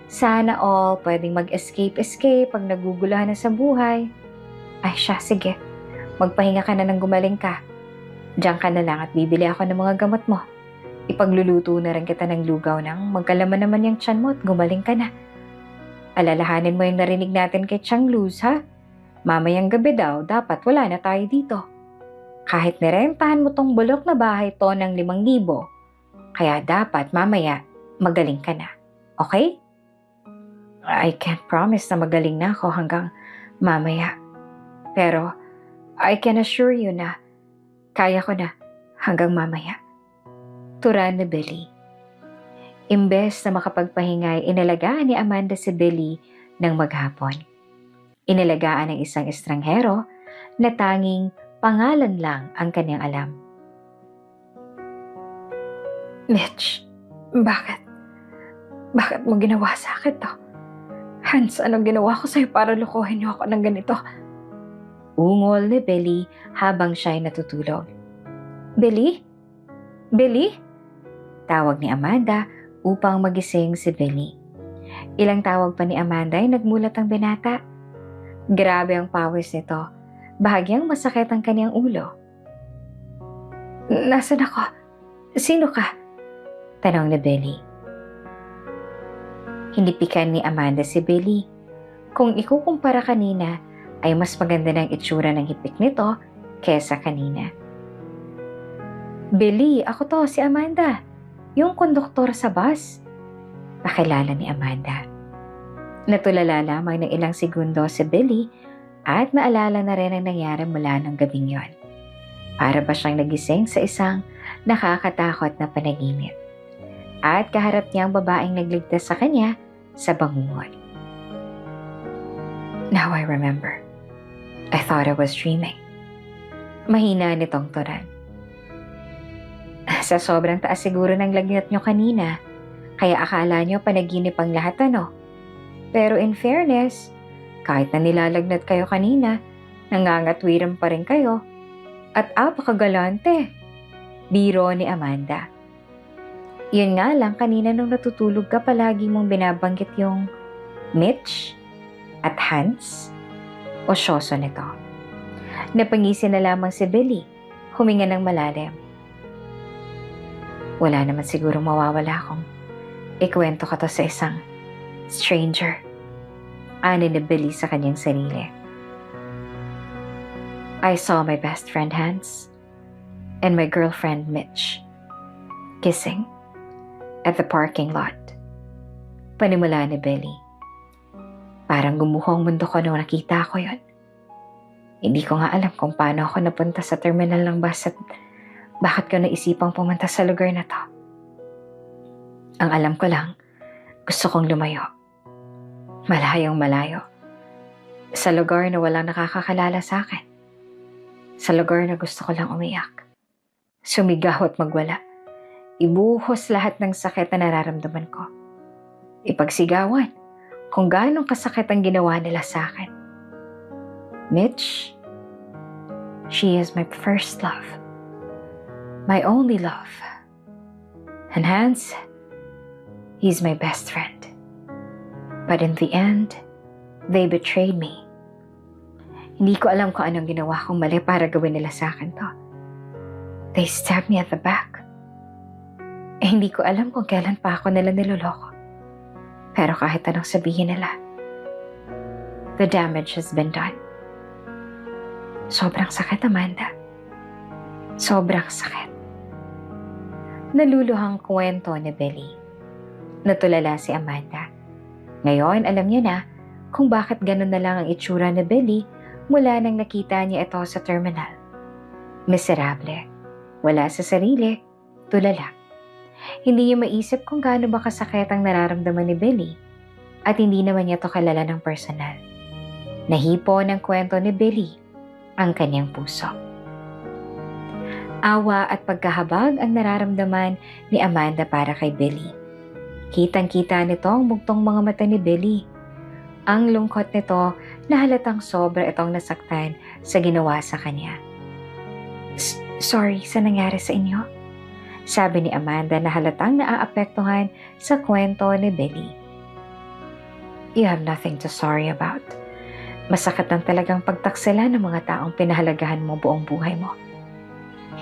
sana all pwedeng mag-escape pag naguguluhan na sa buhay. Ay siya, sige. Magpahinga ka na nang gumaling ka. Diyan ka na lang at bibili ako ng mga gamot mo. Ipagluluto na rin kita ng lugaw nang magkalaman naman yung tiyan mo at gumaling ka na. Alalahanin mo yung narinig natin kay Changluz, Mamayang gabi daw, dapat wala na tayo dito. Kahit nirentahan mo tong bulok na bahay to ng 5,000, kaya dapat mamaya magaling ka na. Okay? I can't promise na magaling na ako hanggang mamaya. Pero I can assure you na kaya ko na hanggang mamaya. Tura ni Billy. Imbes na makapagpahinga, inalagaan ni Amanda si Billy ng maghapon. Inalagaan ng isang estranghero na tanging pangalan lang ang kanyang alam. Mitch, bakit? Bakit mo ginawa sa akin to? Hans, anong ginawa ko sa'yo para lukuhin niyo ako ng ganito? Ungol ni Billy habang siya'y natutulog. Billy? Billy? Tawag ni Amanda upang magising si Billy. Ilang tawag pa ni Amanda ay nagmulat ang binata. Grabe ang pawis nito. Bahagyang masakit ang kanyang ulo. Nasaan ako? Sino ka? Tanong ni Billy. Hinipikan ni Amanda si Billy. Kung ikukumpara kanina, ay mas maganda ng itsura ng hipik nito kesa kanina. Billy, ako to, si Amanda. Yung konduktor sa bus. Pakilala ni Amanda. Natulala lamang ng ilang segundo si Billy at naalala na rin ang nangyari mula ng gabing yon. Para ba siyang nagising sa isang nakakatakot na panaginip. At kaharap niya ang babaeng nagligtas sa kanya sa bangungot. Now I remember. I thought I was dreaming. Mahina nitong turan. Sa sobrang taas siguro ng lagnat nyo kanina, kaya akala nyo panaginip ang lahat Pero in fairness, kahit na nilalagnat kayo kanina, nangangatwiran pa rin kayo. At apakagalante. Biro ni Amanda. Yun nga lang, kanina nung natutulog ka palagi mong binabanggit yung Mitch at Hans. Osyoso nito. Napangisin na lamang si Billy, huminga ng malalim. Wala naman siguro mawawala kung ikwento ka to sa isang stranger. Ani ni Billy sa kanyang sarili. I saw my best friend Hans and my girlfriend Mitch kissing at the parking lot. Panimula ni Billy. Parang gumuho ang mundo ko nung nakita ko yon. Hindi ko nga alam kung paano ako napunta sa terminal ng bus at bakit ko naisipang pumunta sa lugar na to. Ang alam ko lang, gusto kong lumayo. Malayong malayo. Sa lugar na walang nakakakalala sa akin. Sa lugar na gusto ko lang umiyak. Sumigaw at magwala. Ibuhos lahat ng sakit na nararamdaman ko. Ipagsigawan kung gaano kasakit ang ginawa nila sa akin. Mitch, she is my first love. My only love. And Hans, he's my best friend. But in the end, they betrayed me Hindi ko alam kung anong ginawa kong mali para gawin nila sa akin to. They stabbed me at the back. Hindi ko alam kung kailan pa ako nila niloloko. Pero kahit anong sabihin nila, the damage has been done. Sobrang sakit, Amanda. Sobrang sakit. Naluluhang kwento ni Billy. Natulala si Amanda. Ngayon, alam niya na kung bakit ganun na lang ang itsura ni Billy mula nang nakita niya ito sa terminal. Miserable. Wala sa sarili. Tulala. Hindi niya maisip kung gaano ba kasakit ang nararamdaman ni Billy at hindi naman niya to kilala ng personal. Nahipo ng kwento ni Billy ang kanyang puso. Awa at pagkahabag ang nararamdaman ni Amanda para kay Billy. Kitang-kita nito ang bugtong mga mata ni Billy. Ang lungkot nito na halatang sobra itong nasaktan sa ginawa sa kanya. Sorry sa nangyari sa inyo, sabi ni Amanda na halatang naaapektuhan sa kwento ni Billy. You have nothing to sorry about. Masakit ang talagang pagtaksila ng mga taong pinahalagahan mo buong buhay mo.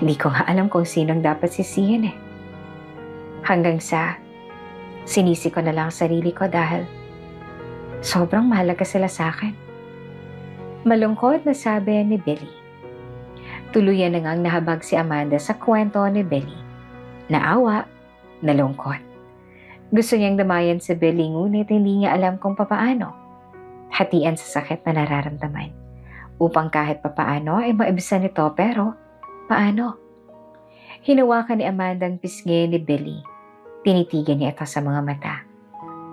Hindi ko nga alam kung sinong dapat sisihin eh. Hanggang sa sinisi ko na lang sarili ko dahil sobrang mahalaga sila sa akin. Malungkot na sabi ni Billy. Tuluyan na ngang nahabag si Amanda sa kwento ni Billy. Naawa, nalungkot. Gusto niyang damayan si Billy ngunit hindi niya alam kung papaano. Hatian sa sakit na nararamdaman. Upang kahit papaano ay maibisan nito pero paano? Hinawakan ni Amanda ang pisngi ni Billy. Tinitigan niya ito sa mga mata.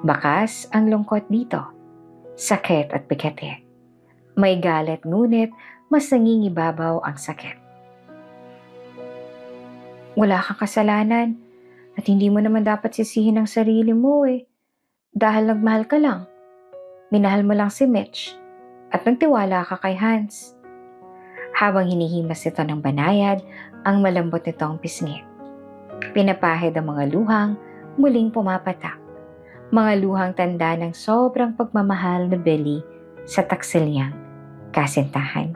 Bakas ang lungkot dito. Sakit at bigati. May galit ngunit mas nangingibabaw ang sakit. Wala kang kasalanan at hindi mo naman dapat sisihin ang sarili mo eh. Dahil nagmahal ka lang. Minahal mo lang si Mitch at nagtiwala ka kay Hans. Habang hinihimas ito ng banayad, ang malambot nitong pisngi. Pinapahid ang mga luhang muling pumapatak. Mga luhang tanda ng sobrang pagmamahal ni Billy sa taksil niyang kasintahan.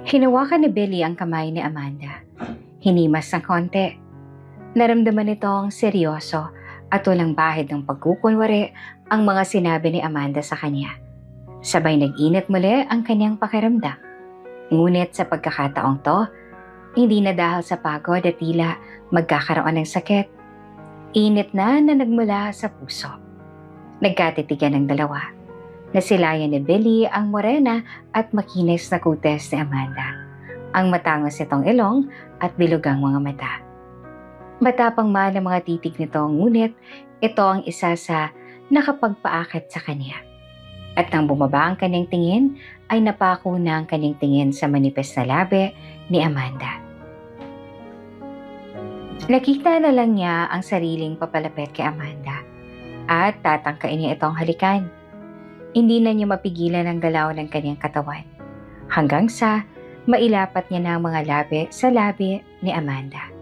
Hinawakan ni Billy ang kamay ni Amanda. Hinimas ng konti. Naramdaman nitong seryoso at walang bahid ng pagkukunwari ang mga sinabi ni Amanda sa kanya. Sabay nag-init muli ang kanyang pakiramdam. Ngunit sa pagkakataong to, hindi na dahil sa pagod at tila magkakaroon ng sakit. Init na nagmula sa puso. Nagkatitigan ng dalawa. Nasilayan ni Billy ang morena at makinis na kutes ni Amanda. Ang matangos nitong ilong at bilugang mga mata. Matapang man ang mga titig nito ngunit ito ang isa sa nakapagpaakit sa kanya. At nang bumaba ang kanyang tingin ay napako na ang kanyang tingin sa manipis na labi ni Amanda. Nakita na lang niya ang sariling papalapit kay Amanda at tatangkain niya itong halikan. Hindi na niya mapigilan ang galaw ng kanyang katawan hanggang sa mailapat niya na ang mga labi sa labi ni Amanda.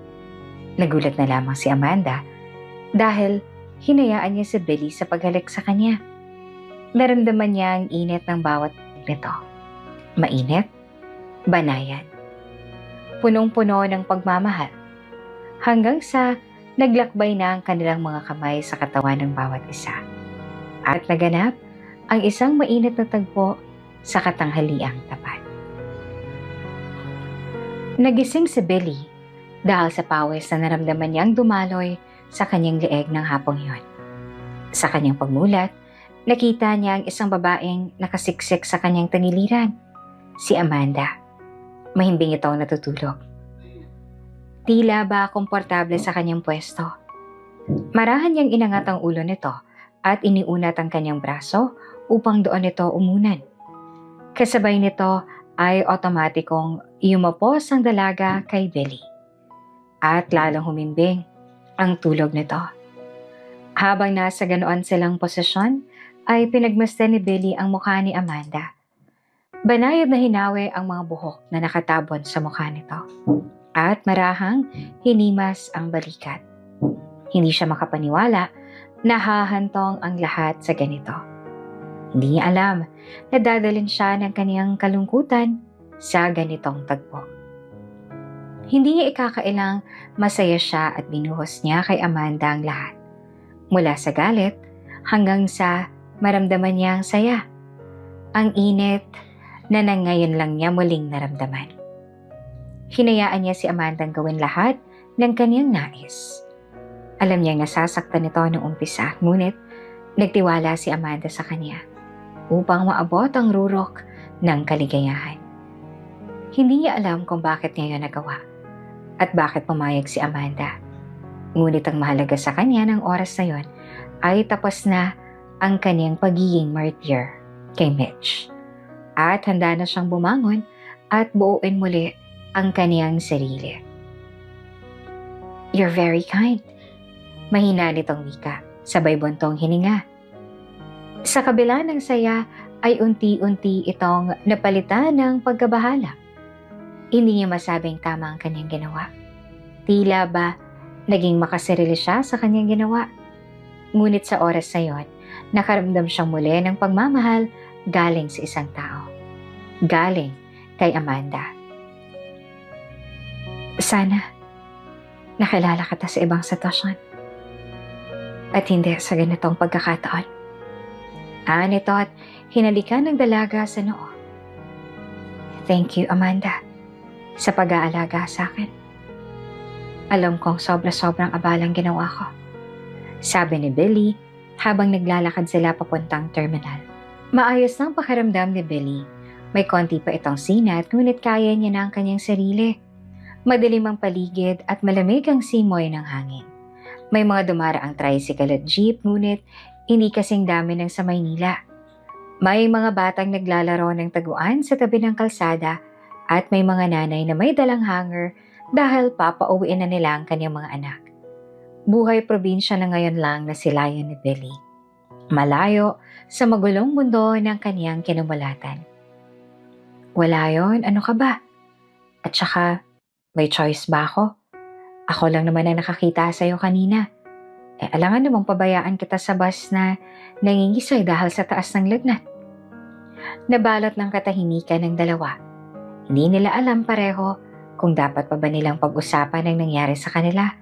Nagulat na lamang si Amanda dahil hinayaan niya si Billy sa paghalik sa kanya. Naramdaman niya ang init ng bawat nito. Mainit, banayan, punong-puno ng pagmamahal. Hanggang sa naglakbay na ang kanilang mga kamay sa katawan ng bawat isa. At naganap ang isang mainit na tagpo sa katanghaliang tapat. Nagising si Billy dahil sa pawis na naramdaman niyang dumaloy sa kanyang leeg ng hapong yun. Sa kanyang pagmulat, nakita niya ang isang babaeng nakasiksik sa kanyang tagiliran, si Amanda. Mahimbing itong natutulog. Tila ba komportable sa kanyang pwesto. Marahan niyang inangat ang ulo nito at iniunat ang kanyang braso upang doon ito umunan. Kasabay nito ay otomatikong yumapos ang dalaga kay Billy. At lalong humimbing ang tulog nito. Habang nasa ganoon silang posisyon, ay pinagmasdan ni Billy ang mukha ni Amanda. Banayad na hinawi ang mga buhok na nakatabon sa mukha nito. At marahang hinimas ang balikat. Hindi siya makapaniwala na hahantong ang lahat sa ganito. Hindi niya alam na dadalhin siya ng kaniyang kalungkutan sa ganitong tagpo. Hindi niya ikakailang masaya siya at binuhos niya kay Amanda ang lahat. Mula sa galit hanggang sa maramdaman niya ang saya. Ang init na ngayon lang niya muling naramdaman. Hinayaan niya si Amanda ang gawin lahat ng kaniyang nais. Alam niyang nasasaktan ito noong umpisa, ngunit nagtiwala si Amanda sa kanya upang maabot ang rurok ng kaligayahan. Hindi niya alam kung bakit niya yun nagawa at bakit pumayag si Amanda. Ngunit ang mahalaga sa kanya ng oras na yon ay tapos na ang kaniyang pagiging martyr kay Mitch. At handa na siyang bumangon at buuin muli ang kaniyang sarili. "You're very kind." Mahina nitong wika, sabay buntong hininga. Sa kabila ng saya ay unti-unti itong napalitan ng pagkabahala. Hindi niya masabing tama ang kanyang ginawa. Tila ba naging makasarili siya sa kanyang ginawa. Ngunit sa oras na yon, nakaramdam siyang muli ng pagmamahal galing sa isang tao. Galing kay Amanda. Sana nakilala kita sa ibang sitwasyon at hindi sa ganitong pagkakataon. Nito at hinalikan ng dalaga sa noo. Thank you, Amanda, sa pag-aalaga sa akin. Alam kong sobrang abalang ginawa ko, sabi ni Billy habang naglalakad sila papuntang terminal. Maayos ng pakiramdam ni Billy. May konti pa itong sinat, ngunit kaya niya na ang kanyang sarili. Madilim ang paligid at malamig ang simoy ng hangin. May mga dumaraang tricycle at jeep, ngunit hindi kasing dami ng sa Maynila. May mga batang naglalaro ng taguan sa tabi ng kalsada at may mga nanay na may dalang hanger dahil papauwiin na nila ang kanyang mga anak. Buhay probinsya na ngayon lang na silayan ni Billy. Malayo sa magulong mundo ng kaniyang kinumulatan. Wala yon, ano ka ba? At saka, may choice ba ako? Ako lang naman ang nakakita sa'yo kanina. Alangan namang pabayaan kita sa bus na nangingisay dahil sa taas ng lagnat. Nabalot ng katahimikan ng dalawa. Hindi nila alam pareho kung dapat pa ba nilang pag-usapan ang nangyari sa kanila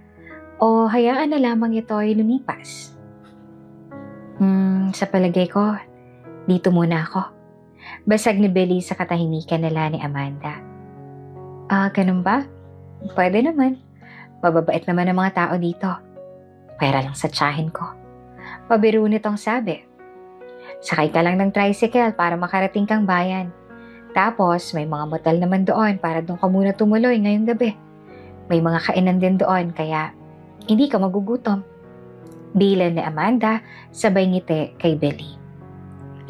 o hayaan na lamang ito ay lumipas. Sa palagay ko, dito muna ako. Basag ni Billy sa katahimikan nila ni Amanda. Ganun ba? Pwede naman. Mababait naman ang mga tao dito. Pera lang sa tiyahin ko. Pabiro nitong sabi. Sakay ka lang ng tricycle para makarating kang bayan. Tapos may mga motel naman doon para doon ka muna tumuloy ngayong gabi. May mga kainan din doon kaya hindi ka magugutom. Bilan ni Amanda sabay ngiti kay Billy.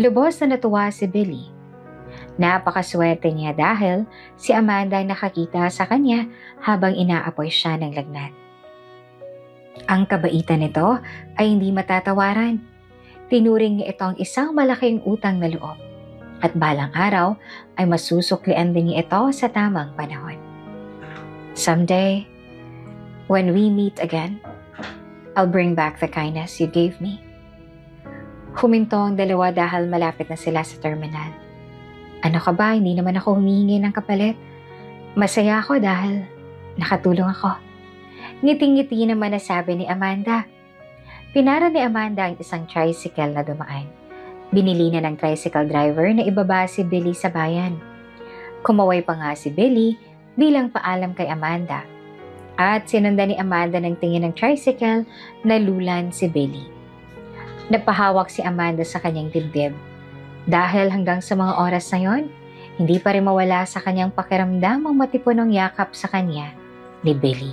Lubos na natuwa si Billy. Napakaswerte niya dahil si Amanda ay nakakita sa kanya habang inaapoy siya ng lagnat. Ang kabaitan nito ay hindi matatawaran. Tinuring niya itong isang malaking utang na loob at balang araw ay masusuklian din niya ito sa tamang panahon. Someday, when we meet again, I'll bring back the kindness you gave me. Huminto ang dalawa dahil malapit na sila sa terminal. Ano ka ba? Hindi naman ako humihingi ng kapalit. Masaya ako dahil nakatulong ako. Ngiting-ngiti naman na sabi ni Amanda. Pinara ni Amanda ang isang tricycle na dumaan. Binili na ng tricycle driver na ibaba si Billy sa bayan. Kumaway pa nga si Billy bilang paalam kay Amanda. At sinundan ni Amanda ng tingin ng tricycle na lulan si Billy. Napahawak si Amanda sa kanyang dibdib. Dahil hanggang sa mga oras na yon, hindi pa rin mawala sa kanyang pakiramdam ang matipunong yakap sa kanya ni Billy.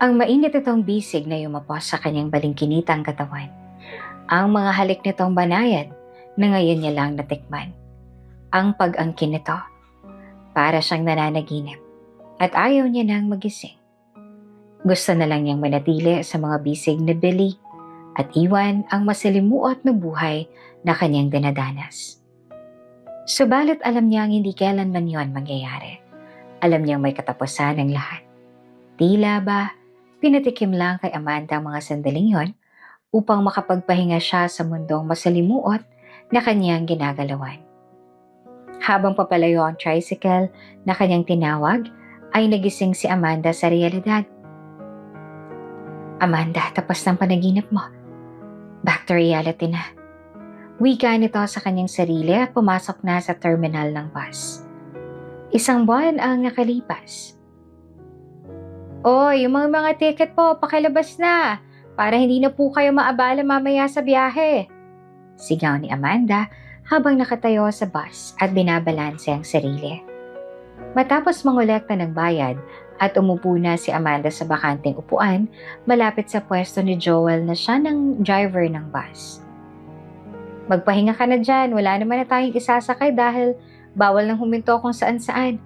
Ang mainit itong bisig na yumapos sa kanyang balingkinitang katawan. Ang mga halik nitong banayad na ngayon niya lang natikman. Ang pag-angkin nito, para siyang nananaginip at ayaw niya nang magising. Gusto na lang niyang manatili sa mga bisig ni Billy at iwan ang masalimuot na buhay na kanyang dinadanas. Subalit alam niyang hindi kailanman yon mangyayari. Alam niyang may katapusan ang lahat. Tila ba, pinatikim lang kay Amanda ang mga sandaling yon upang makapagpahinga siya sa mundong masalimuot na kanyang ginagalawan. Habang papalayo ang tricycle na kanyang tinawag, ay nagising si Amanda sa realidad. Amanda, tapos ng panaginip mo. Back to reality na. Wika nito sa kanyang sarili at pumasok na sa terminal ng bus. Isang buwan ang nakalipas. Oy, yung mga ticket po, pakilabas na para hindi na po kayo maabala mamaya sa biyahe. Sigaw ni Amanda habang nakatayo sa bus at binabalanse ang sarili. Matapos mangolekta ng bayad at umupo na si Amanda sa bakanteng upuan malapit sa pwesto ni Joel na siya ng driver ng bus. Magpahinga ka na dyan, wala naman na tayong isasakay dahil bawal nang huminto kung saan-saan.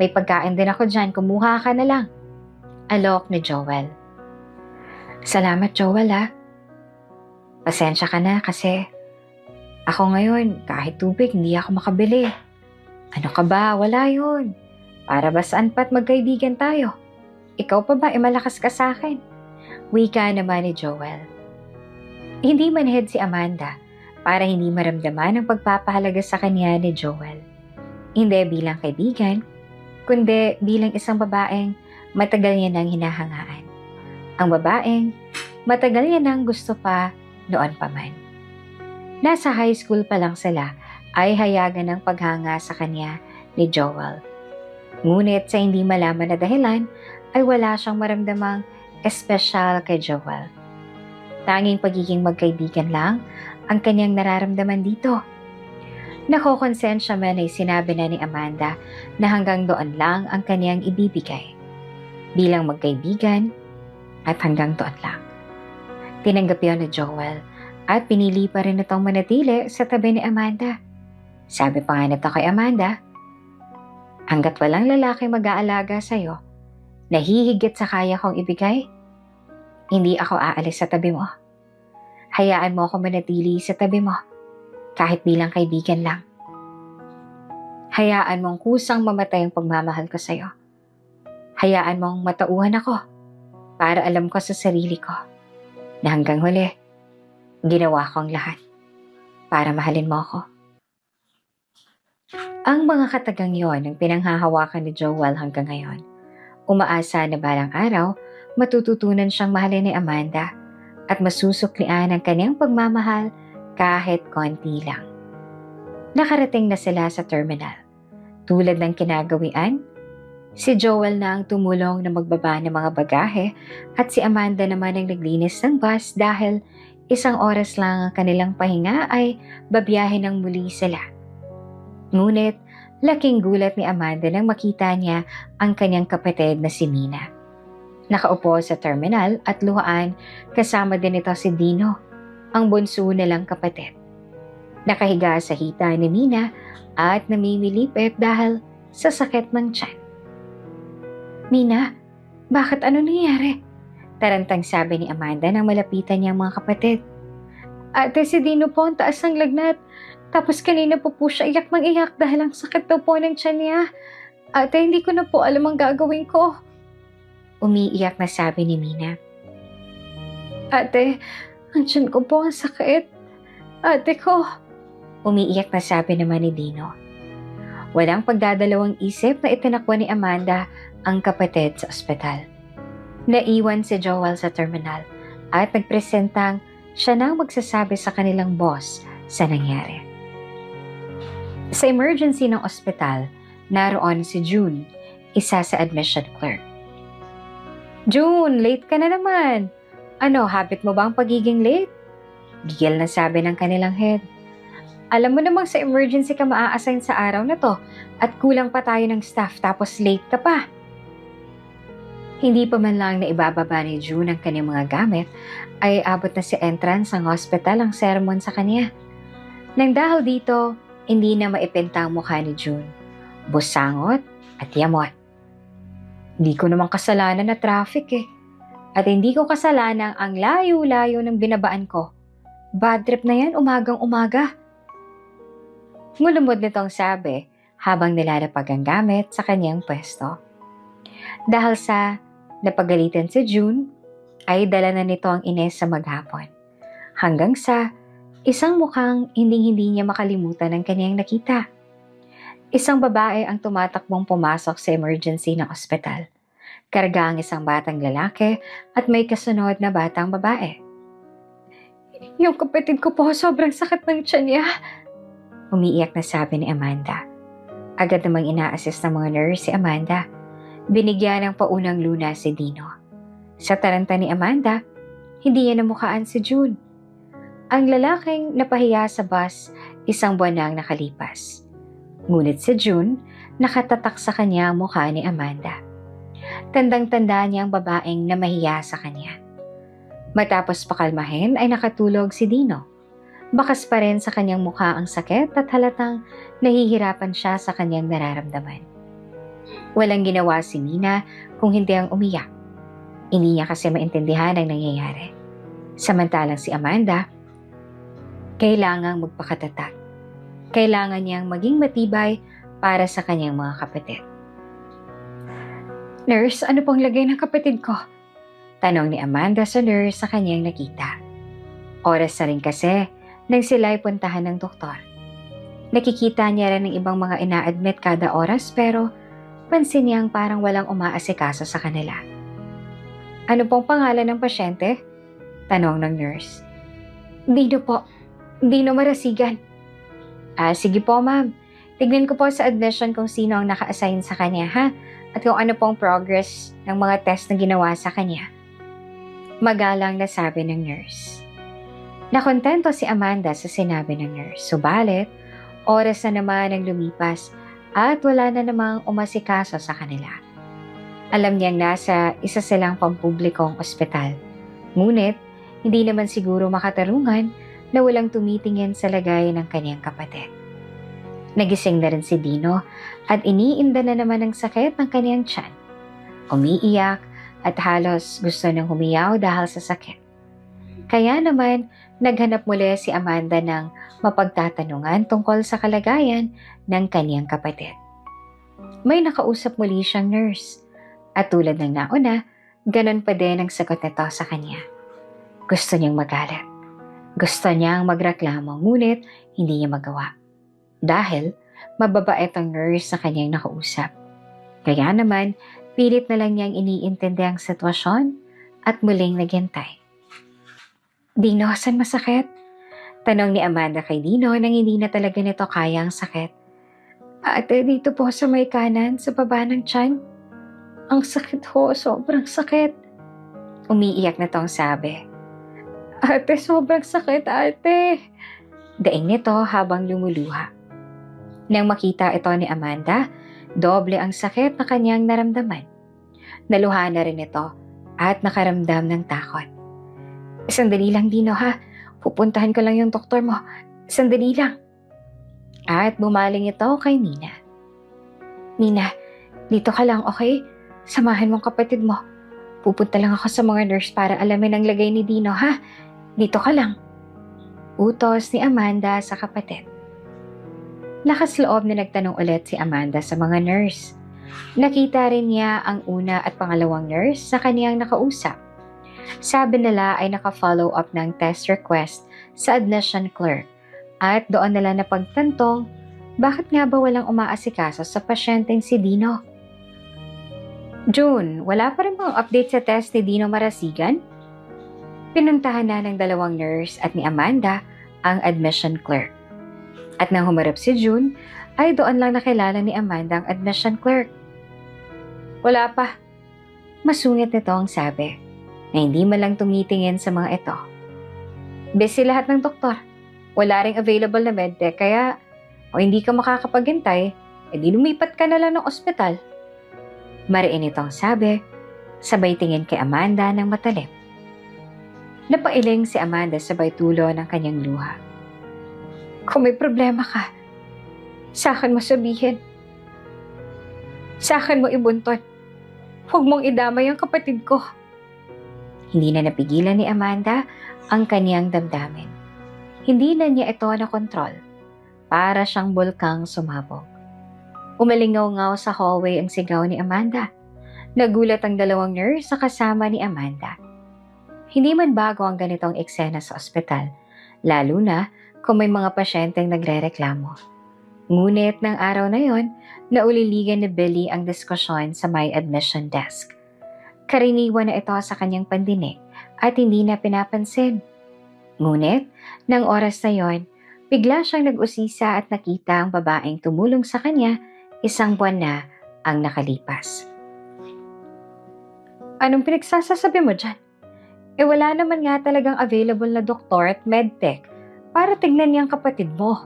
May pagkain din ako dyan, kumuha ka na lang. Alok ni Joel. Salamat Joel ha. Pasensya ka na kasi ako ngayon kahit tubig hindi ako makabili. Ano ka ba? Wala yun. Para ba saan pa't magkaibigan tayo? Ikaw pa ba malakas ka sa akin? Wika naman ni Joel. Hindi manhid si Amanda para hindi maramdaman ang pagpapahalaga sa kanya ni Joel. Hindi bilang kaibigan, kundi bilang isang babaeng matagal niya nang hinahangaan. Ang babaeng matagal niya nang gusto pa noon pa man. Nasa high school pa lang sila ay hayagan ng paghanga sa kanya ni Joel. Ngunit sa hindi malaman na dahilan ay wala siyang maramdamang espesyal kay Joel. Tanging pagiging magkaibigan lang ang kanyang nararamdaman dito. Nakokonsensya man ay sinabi na ni Amanda na hanggang doon lang ang kanyang ibibigay. Bilang magkaibigan at hanggang doon lang. Tinanggap yun ni Joel at pinili pa rin itong manatili sa tabi ni Amanda. Sabi pa nga nito kay Amanda, hanggat walang lalaki mag-aalaga sa'yo, nahihigit sa kaya kong ibigay, hindi ako aalis sa tabi mo. Hayaan mo ako manatili sa tabi mo, kahit bilang kaibigan lang. Hayaan mong kusang mamatay ang pagmamahal ko sa'yo. Hayaan mong matauhan ako para alam ko sa sarili ko na hanggang huli, ginawa ko ang lahat para mahalin mo ako. Ang mga katagang yon ang pinanghahawakan ni Joel hanggang ngayon. Umaasa na balang araw, matututunan siyang mahalin ni Amanda at masusuklian ang kanyang pagmamahal kahit konti lang. Nakarating na sila sa terminal. Tulad ng kinagawian, si Joel na ang tumulong na magbaba ng mga bagahe at si Amanda naman ang naglinis ng bus dahil isang oras lang ang kanilang pahinga ay babiyahe ng muli sila. Ngunit, laking gulat ni Amanda nang makita niya ang kanyang kapatid na si Mina. Nakaupo sa terminal at luhaan kasama din ito si Dino, ang bunso nilang kapatid. Nakahiga sa hita ni Mina at namimilipit dahil sa sakit ng tiyan. Mina, bakit ano nangyari? Tarantang sabi ni Amanda nang malapitan niya ang mga kapatid. Ate, si Dino po ang taas ng lagnat. Tapos kanina po siya iyak mang iyak dahil ang sakit daw po ng tiyan niya. Ate, hindi ko na po alam ang gagawin ko. Umiiyak na sabi ni Mina. Ate, ang tiyan ko po ang sakit. Ate ko. Umiiyak na sabi naman ni Dino. Walang pagdadalawang isip na itinakbo ni Amanda ang kapatid sa ospital. Naiwan si Joel sa terminal at nagpresentang siya nang magsasabi sa kanilang boss sa nangyari. Sa emergency ng ospital, naroon si June, isa sa admission clerk. June, late ka na naman. Ano, habit mo ba ang pagiging late? Gigil na sabi ng kanilang head. Alam mo namang sa emergency ka maa-assign sa araw na to at kulang pa tayo ng staff tapos late ka pa. Hindi pa man lang na ibababa ni June ang kanyang mga gamit ay abot na si entrance ng hospital ang sermon sa kanya. Nang dahil dito, hindi na maipinta ang mukha ni June. Busangot at yamot. Hindi ko naman kasalanan na traffic eh. At hindi ko kasalanan ang layo-layo ng binabaan ko. Bad trip na yan umagang-umaga. Ngulumod nitong sabi habang nilalapag ang gamit sa kanyang pwesto. Dahil sa napagalitan si June, ay dala na nito ang Ines sa maghapon. Hanggang sa Isang mukhang hindi niya makalimutan ang kanyang nakita. Isang babae ang tumatakbong pumasok sa emergency ng ospital. Karga ang isang batang lalaki at may kasunod na batang babae. Yung kapatid ko po, sobrang sakit ng tiyan niya. Umiiyak na sabi ni Amanda. Agad namang ina-assist ng mga nurse si Amanda. Binigyan ng paunang luna si Dino. Sa taranta ni Amanda, hindi niya namukhaan si June. Ang lalaking napahiya sa bus, isang buwan na ang nakalipas. Ngunit si June, nakatatak sa kanya ang mukha ni Amanda. Tandang-tanda niya ang babaeng na mahiya sa kanya. Matapos pakalmahin ay nakatulog si Dino. Bakas pa rin sa kanyang mukha ang sakit at halatang nahihirapan siya sa kanyang nararamdaman. Walang ginawa si Nina kung hindi ang umiyak. Hindi niya kasi maintindihan ang nangyayari. Samantalang si Amanda, kailangang magpakatatag. Kailangan niyang maging matibay para sa kanyang mga kapatid. Nurse, ano pong lagay ng kapatid ko? Tanong ni Amanda sa nurse sa kanyang nakita. Oras na rin kasi nang sila'y puntahan ng doktor. Nakikita niya rin ng ibang mga ina-admit kada oras pero pansin niyang parang walang umaasikaso sa kanila. Ano pong pangalan ng pasyente? Tanong ng nurse. Dino po. Dino Marasigan. Sige po ma'am. Tignan ko po sa admission kung sino ang naka-assign sa kanya ha? At kung ano pong progress ng mga test na ginawa sa kanya. Magalang na sabi ng nurse. Nakontento si Amanda sa sinabi ng nurse. Subalit, oras na naman ang lumipas at wala na namang umasikaso sa kanila. Alam niyang nasa isa silang pampublikong ospital. Ngunit, hindi naman siguro makatarungan na walang tumitingin sa lagay ng kanyang kapatid. Nagising na rin si Dino at iniinda na naman ang sakit ng kanyang tiyan. Umiiyak at halos gusto nang humiyaw dahil sa sakit. Kaya naman, naghanap muli si Amanda ng mapagtatanungan tungkol sa kalagayan ng kanyang kapatid. May nakausap muli siyang nurse at tulad ng nauna, ganon pa din ang sagot nito sa kanya. Gusto niyang magalit. Gusto niyang magreklamo ngunit hindi niya magawa. Dahil mababait ang nurse sa kanyang nakausap. Kaya naman, pilit na lang niyang iniintindi ang sitwasyon at muling naghintay. Dino, saan masakit? Tanong ni Amanda kay Dino nang hindi na talaga nito kaya ang sakit. Ate, dito po sa may kanan, sa baba ng tiyan. Ang sakit ho, sobrang sakit. Umiiyak na tong sabi. Ate, sobrang sakit, ate. Daing nito habang lumuluha. Nang makita ito ni Amanda, doble ang sakit na kanyang naramdaman. Naluha na rin ito at nakaramdam ng takot. Sandali lang, Dino ha. Pupuntahan ko lang yung doktor mo. Sandali lang. At bumaling ito kay Nina. Nina, dito ka lang, okay? Samahan mong kapatid mo. Pupunta lang ako sa mga nurse para alamin ang lagay ni Dino ha. Dito ka lang. Utos ni Amanda sa kapatid. Lakas loob na nagtanong ulit si Amanda sa mga nurse. Nakita rin niya ang una at pangalawang nurse sa kaniyang nakausap. Sabi nila ay naka-follow up ng test request sa admission clerk at doon nila napagtantong bakit nga ba walang umaasikaso sa pasyenteng si Dino. June, wala pa rin bang update sa test ni Dino Marasigan? Pinuntahan na ng dalawang nurse at ni Amanda ang admission clerk. At nang humarap si June, ay doon lang nakilala ni Amanda ang admission clerk. Wala pa. Masungit nito ang sabi na hindi man lang tumitingin sa mga ito. Busy lahat ng doktor. Wala ring available na medtech kaya kung hindi ka makakapaghintay, edi lumipat ka na lang ng ospital. Mariin itong sabi, sabay tingin kay Amanda ng matalim. Napailing si Amanda sabay tulo ng kanyang luha. Kung may problema ka, sa akin mo sabihin. Sa akin mo ibunton. Huwag mong idamay ang kapatid ko. Hindi na napigilan ni Amanda ang kaniyang damdamin. Hindi na niya ito nakontrol. Para siyang bulkang sumabog. Umalingaw-ngaw sa hallway ang sigaw ni Amanda. Nagulat ang dalawang nurse sa kasama ni Amanda. Hindi man bago ang ganitong eksena sa ospital, lalo na kung may mga pasyenteng nagrereklamo. Ngunit ng araw na yon, nauliligan ni Billy ang diskusyon sa may admission desk. Karaniwan na ito sa kanyang pandinig at hindi na pinapansin. Ngunit, ng oras na yon, bigla siyang nag-usisa at nakita ang babaeng tumulong sa kanya 1 buwan na ang nakalipas. Anong pinagsasasabi mo dyan? Wala naman nga talagang available na doktor at medtech para tignan niyang kapatid mo.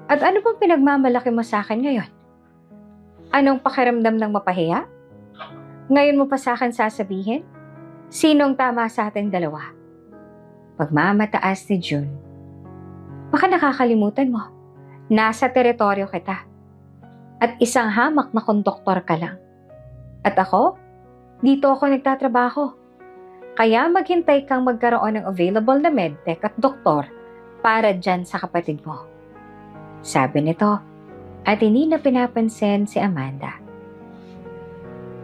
At ano bang pinagmamalaki mo sa akin ngayon? Anong pakiramdam ng mapahiya? Ngayon mo pa sa akin sasabihin? Sinong tama sa ating dalawa? Pagmamataas ni June. Baka nakakalimutan mo. Nasa teritoryo kita. At isang hamak na konduktor ka lang. At ako? Dito ako nagtatrabaho. Kaya maghintay kang magkaroon ng available na medtech at doktor para dyan sa kapatid mo. Sabi nito, at hindi na pinapansin si Amanda.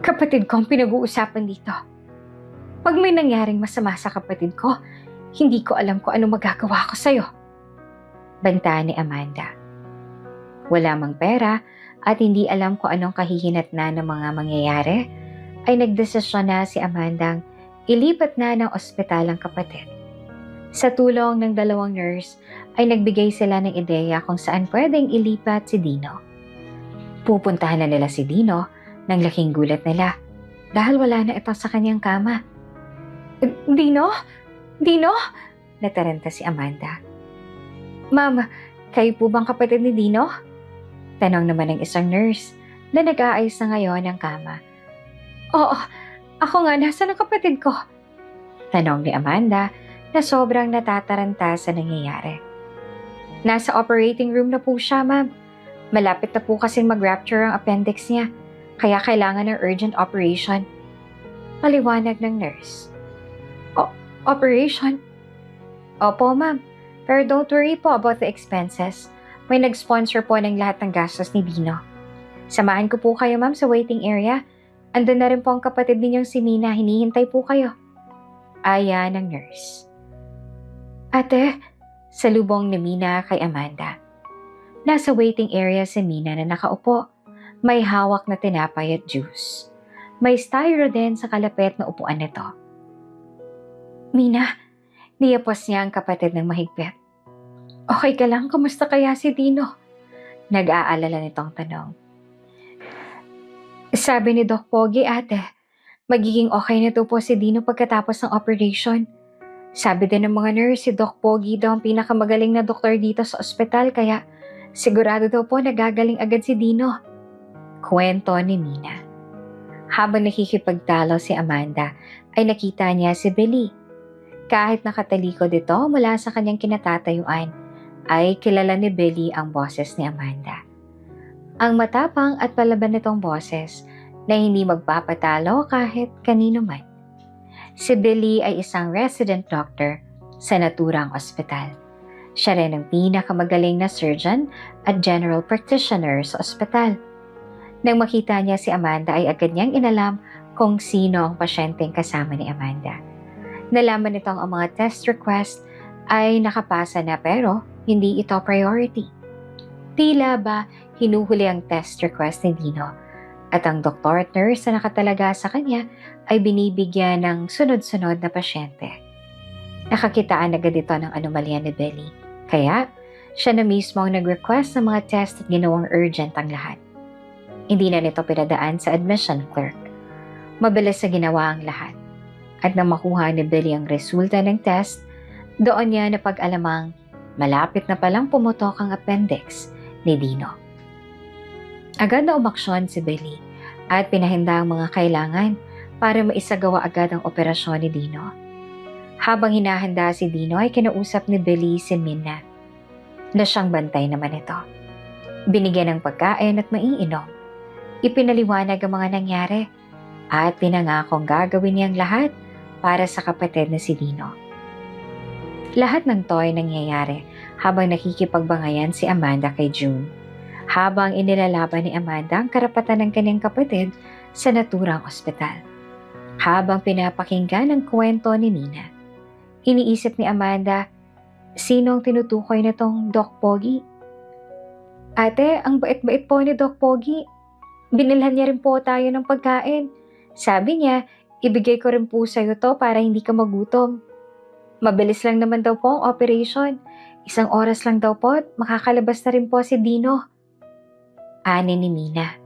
Kapatid ko ang pinag-uusapan dito. Pag may nangyaring masama sa kapatid ko, hindi ko alam kung ano magagawa ko sa'yo. Banta ni Amanda. Wala mang pera at hindi alam kung anong kahihinatnan ng mga mangyayari, ay nagdesisyon na si Amandang ilipat na ng ospital ang kapatid. Sa tulong ng 2 nurse, ay nagbigay sila ng ideya kung saan pwedeng ilipat si Dino. Pupuntahan na nila si Dino nang laking gulat nila dahil wala na ito sa kanyang kama. Dino? Dino? Nataranta si Amanda. Ma'am, kayo po bang kapatid ni Dino? Tanong naman ng isang nurse na nag-aayos na ngayon ng kama. Oo, ako nga, nasaan ang kapatid ko? Tanong ni Amanda na sobrang natataranta sa nangyayari. Nasa operating room na po siya, ma'am. Malapit na po kasing mag-rupture ang appendix niya, kaya kailangan ng urgent operation. Paliwanag ng nurse. Operation? Opo, ma'am. Pero don't worry po about the expenses. May nag-sponsor po ng lahat ng gastos ni Dino. Samahan ko po kayo, ma'am, sa waiting area. Andun na rin po ang kapatid ninyong si Mina. Hinihintay po kayo. Aya ng nurse. Ate, salubong ni Mina kay Amanda. Nasa waiting area si Mina na nakaupo. May hawak na tinapay at juice. May styro din sa kalapit na upuan nito. Mina, niyapos niya ang kapatid ng mahigpit. Okay ka lang? Kamusta kaya si Dino? Nag-aalala nitong tanong. Sabi ni Doc Pogi, ate, magiging okay na to po si Dino pagkatapos ng operation. Sabi din ng mga nurse, si Doc Pogi daw ang pinakamagaling na doktor dito sa ospital, kaya sigurado daw po nagagaling agad si Dino. Kwento ni Mina. Habang nakikipagtalo si Amanda, ay nakita niya si Billy. Kahit nakatalikod ito mula sa kanyang kinatatayuan, ay kilala ni Billy ang boses ni Amanda. Ang matapang at palaban nitong boses na hindi magpapatalo kahit kanino man. Si Billy ay isang resident doctor sa naturang ospital. Siya rin ang pinakamagaling na surgeon at general practitioner sa ospital. Nang makita niya si Amanda ay agad niyang inalam kung sino ang pasyenteng kasama ni Amanda. Nalaman nitong ang mga test request ay nakapasa na pero hindi ito priority. Tila ba hinuhuli ang test request ni Dino at ang doktor at nurse na nakatalaga sa kanya ay binibigyan ng sunod-sunod na pasyente. Nakakitaan agad ito ng anomalya ni Billy, kaya siya na mismo ang nag-request ng mga test at ginawang urgent ang lahat. Hindi na nito pinadaan sa admission clerk. Mabilis na ginawa ang lahat. At nang makuha ni Billy ang resulta ng test, doon niya napag-alamang malapit na palang pumutok ang appendix ni Dino. Agad na umaksyon si Billy at pinahanda ang mga kailangan para maisagawa agad ang operasyon ni Dino. Habang hinahanda si Dino ay kinausap ni Billy si Mina na siyang bantay naman ito. Binigyan ng pagkain at maiinom. Ipinaliwanag ang mga nangyari at pinangakong gagawin niyang lahat para sa kapatid na si Dino. Lahat ng to ay nangyayari habang nakikipagbangayan si Amanda kay June, habang inilalaban ni Amanda ang karapatan ng kanyang kapatid sa naturang ospital. Habang pinapakinggan ang kwento ni Mina, iniisip ni Amanda, Sino ang tinutukoy nitong Doc Pogi? Ate, ang bait-bait po ni Doc Pogi. Binilhan niya rin po tayo ng pagkain. Sabi niya, ibigay ko rin po sa'yo to para hindi ka magutom. Mabilis lang naman daw po ang operation. 1 oras lang daw po at makakalabas na rin po si Dino. Ani ni Mina.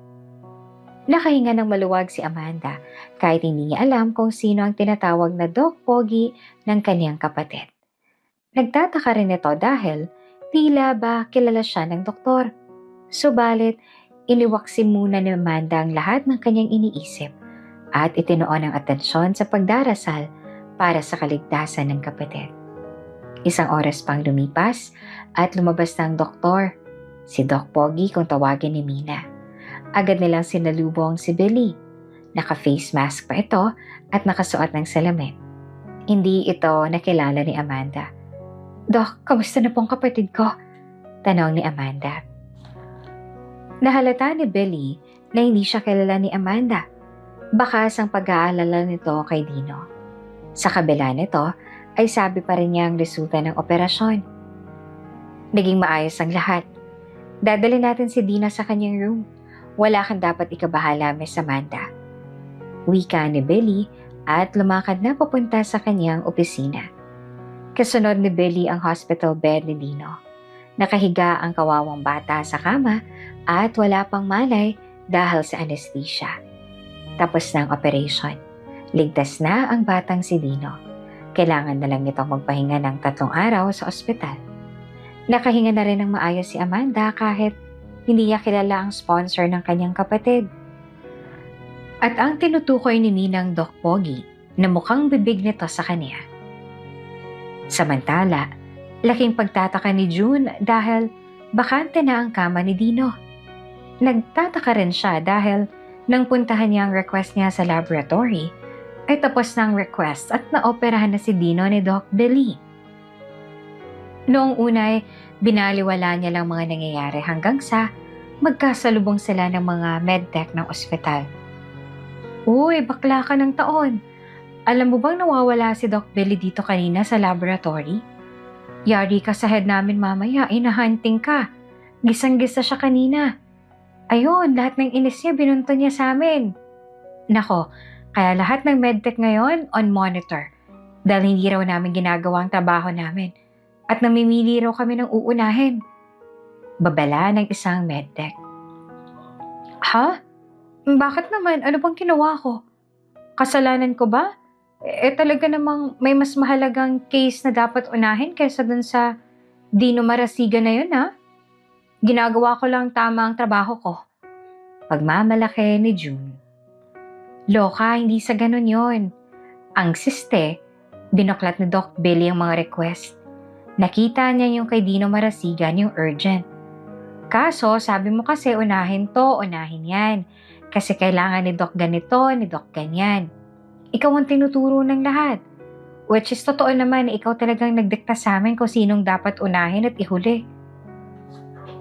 Nakahinga ng maluwag si Amanda kahit hindi niya alam kung sino ang tinatawag na Doc Pogi ng kanyang kapatid. Nagtataka rin ito dahil tila ba kilala siya ng doktor. Subalit, iniwaksi muna ni Amanda ang lahat ng kanyang iniisip at itinoon ang atensyon sa pagdarasal para sa kaligtasan ng kapatid. 1 oras pang lumipas at lumabas na ang doktor, si Doc Pogi kung tawagin ni Mina. Agad nilang sinalubong si Billy. Naka-face mask pa ito at nakasuot ng salamin. Hindi ito nakilala ni Amanda. Doc, kamusta na pong kapatid ko? Tanong ni Amanda. Nahalata ni Billy na hindi siya kilala ni Amanda. Bakas ang pag-aalala nito kay Dino. Sa kabila nito ay sabi pa rin niya ang resulta ng operasyon. Naging maayos ang lahat. Dadali natin si Dino sa kanyang room. Wala kang dapat ikabahala, Miss Amanda. Wika ni Billy at lumakad na papunta sa kanyang opisina. Kasunod ni Billy ang hospital bed ni Dino. Nakahiga ang kawawang bata sa kama at wala pang malay dahil sa anesthesia. Tapos na ang operation. Ligtas na ang batang si Dino. Kailangan na lang itong magpahinga ng 3 araw sa ospital. Nakahinga na rin ng maayos si Amanda kahit hindi niya kilala ang sponsor ng kanyang kapatid. At ang tinutukoy ni Minang Doc Pogi na mukhang bibig nito sa kanya. Samantala, laking pagtataka ni June dahil bakante na ang kama ni Dino. Nagtataka rin siya dahil nang puntahan niya ang request niya sa laboratory, ay tapos na ang request at naoperahan na si Dino ni Doc Billy. Noong unay, binaliwala niya lang mga nangyayari hanggang sa magkasalubong sila ng mga medtech ng ospital. Uy, bakla ka ng taon. Alam mo bang nawawala si Doc Billy dito kanina sa laboratory? Yari ka sa head namin mamaya, inahunting ka. Gisang-gisa siya kanina. Ayun, lahat ng inis niya binunto niya sa amin. Nako, kaya lahat ng medtech ngayon on monitor. Dahil hindi raw namin ginagawa ang trabaho namin. At namimili raw kami ng uunahin. Babala ng isang medtech. Ha? Bakit naman? Ano bang ginawa ko? Kasalanan ko ba? Talaga namang may mas mahalagang case na dapat unahin kaysa dun sa Dino Marasigan na yun, ha? Ginagawa ko lang tama ang trabaho ko. Pagmamalaki ni June. Loka, hindi sa ganun yon. Ang siste, binuklat ni Doc Billy ang mga request. Nakita niya yung kay Dino Marasigan, yung urgent. Kaso, sabi mo kasi unahin yan. Kasi kailangan ni Doc ganito, ni Doc ganyan. Ikaw ang tinuturo ng lahat. Which is totoo naman na ikaw talagang nagdikta sa amin kung sinong dapat unahin at ihuli.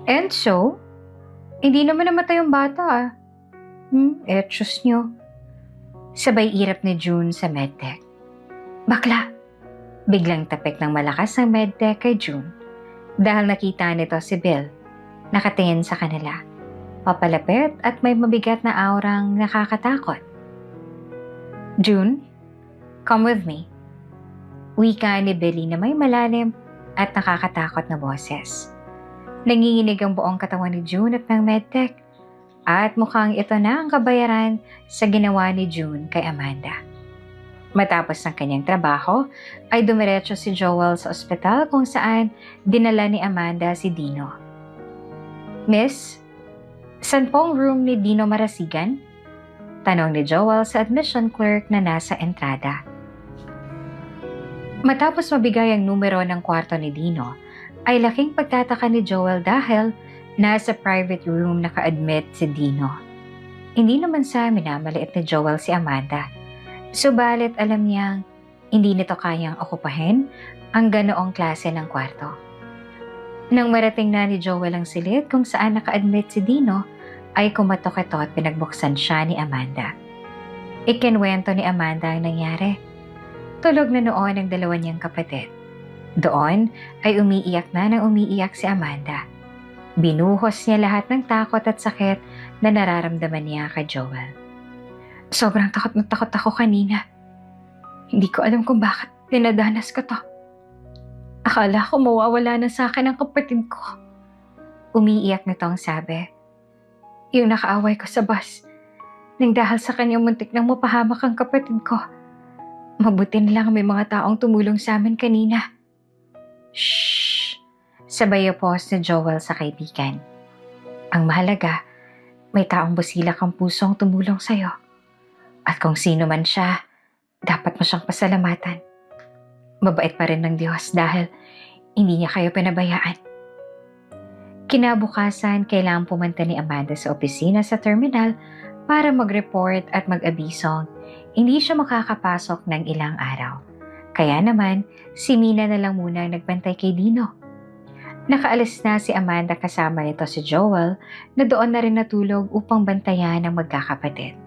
And so, hindi naman namatay yung bata, ah. Etsyos nyo. Sabay irap ni June sa medtech. Bakla! Biglang tapik ng malakas ang medtech kay June dahil nakita nito si Bill, nakatingin sa kanila. Papalapit at may mabigat na aurang nakakatakot. June, come with me. Wika ni Billy na may malalim at nakakatakot na boses. Nanginginig ang buong katawan ni June at ng medtech at mukhang ito na ang kabayaran sa ginawa ni June kay Amanda. Matapos ng kanyang trabaho, ay dumiretso si Joel sa ospital kung saan dinala ni Amanda si Dino. Miss, saan pong room ni Dino Marasigan? Tanong ni Joel sa admission clerk na nasa entrada. Matapos mabigay ang numero ng kwarto ni Dino, ay laking pagtataka ni Joel dahil nasa private room naka-admit si Dino. Hindi naman sa minamaliit ni Joel si Amanda. Subalit alam niyang hindi nito kayang okupahin ang ganoong klase ng kwarto. Nang marating na ni Joel ang silid kung saan naka-admit si Dino, ay kumatok ito at pinagbuksan siya ni Amanda. Ikinwento ni Amanda ang nangyari. Tulog na noon ang dalawa niyang kapatid. Doon ay umiiyak na nang umiiyak si Amanda. Binuhos niya lahat ng takot at sakit na nararamdaman niya kay Joel. Sobrang takot na takot ako kanina. Hindi ko alam kung bakit dinadanas ko to. Akala ko mawawala na sa akin ang kapatid ko. Umiiyak nito ang sabi. Yung nakaaway ko sa bus, nang dahil sa kanyang muntik nang mapahamak ang kapatid ko. Mabuti na lang may mga taong tumulong sa amin kanina. Shhh! Sabay pause ni Joel sa kaibigan. Ang mahalaga, may taong busilak ang pusong tumulong sa'yo. At kung sino man siya, dapat mo siyang pasalamatan. Mabait pa rin ng Diyos dahil hindi niya kayo pinabayaan. Kinabukasan, kailangan pumunta ni Amanda sa opisina sa terminal para mag-report at mag-abisong hindi siya makakapasok ng ilang araw. Kaya naman, si Mina na lang muna ang nagbantay kay Dino. Nakaalis na si Amanda kasama nito si Joel na doon na rin natulog upang bantayan ang magkakapatid.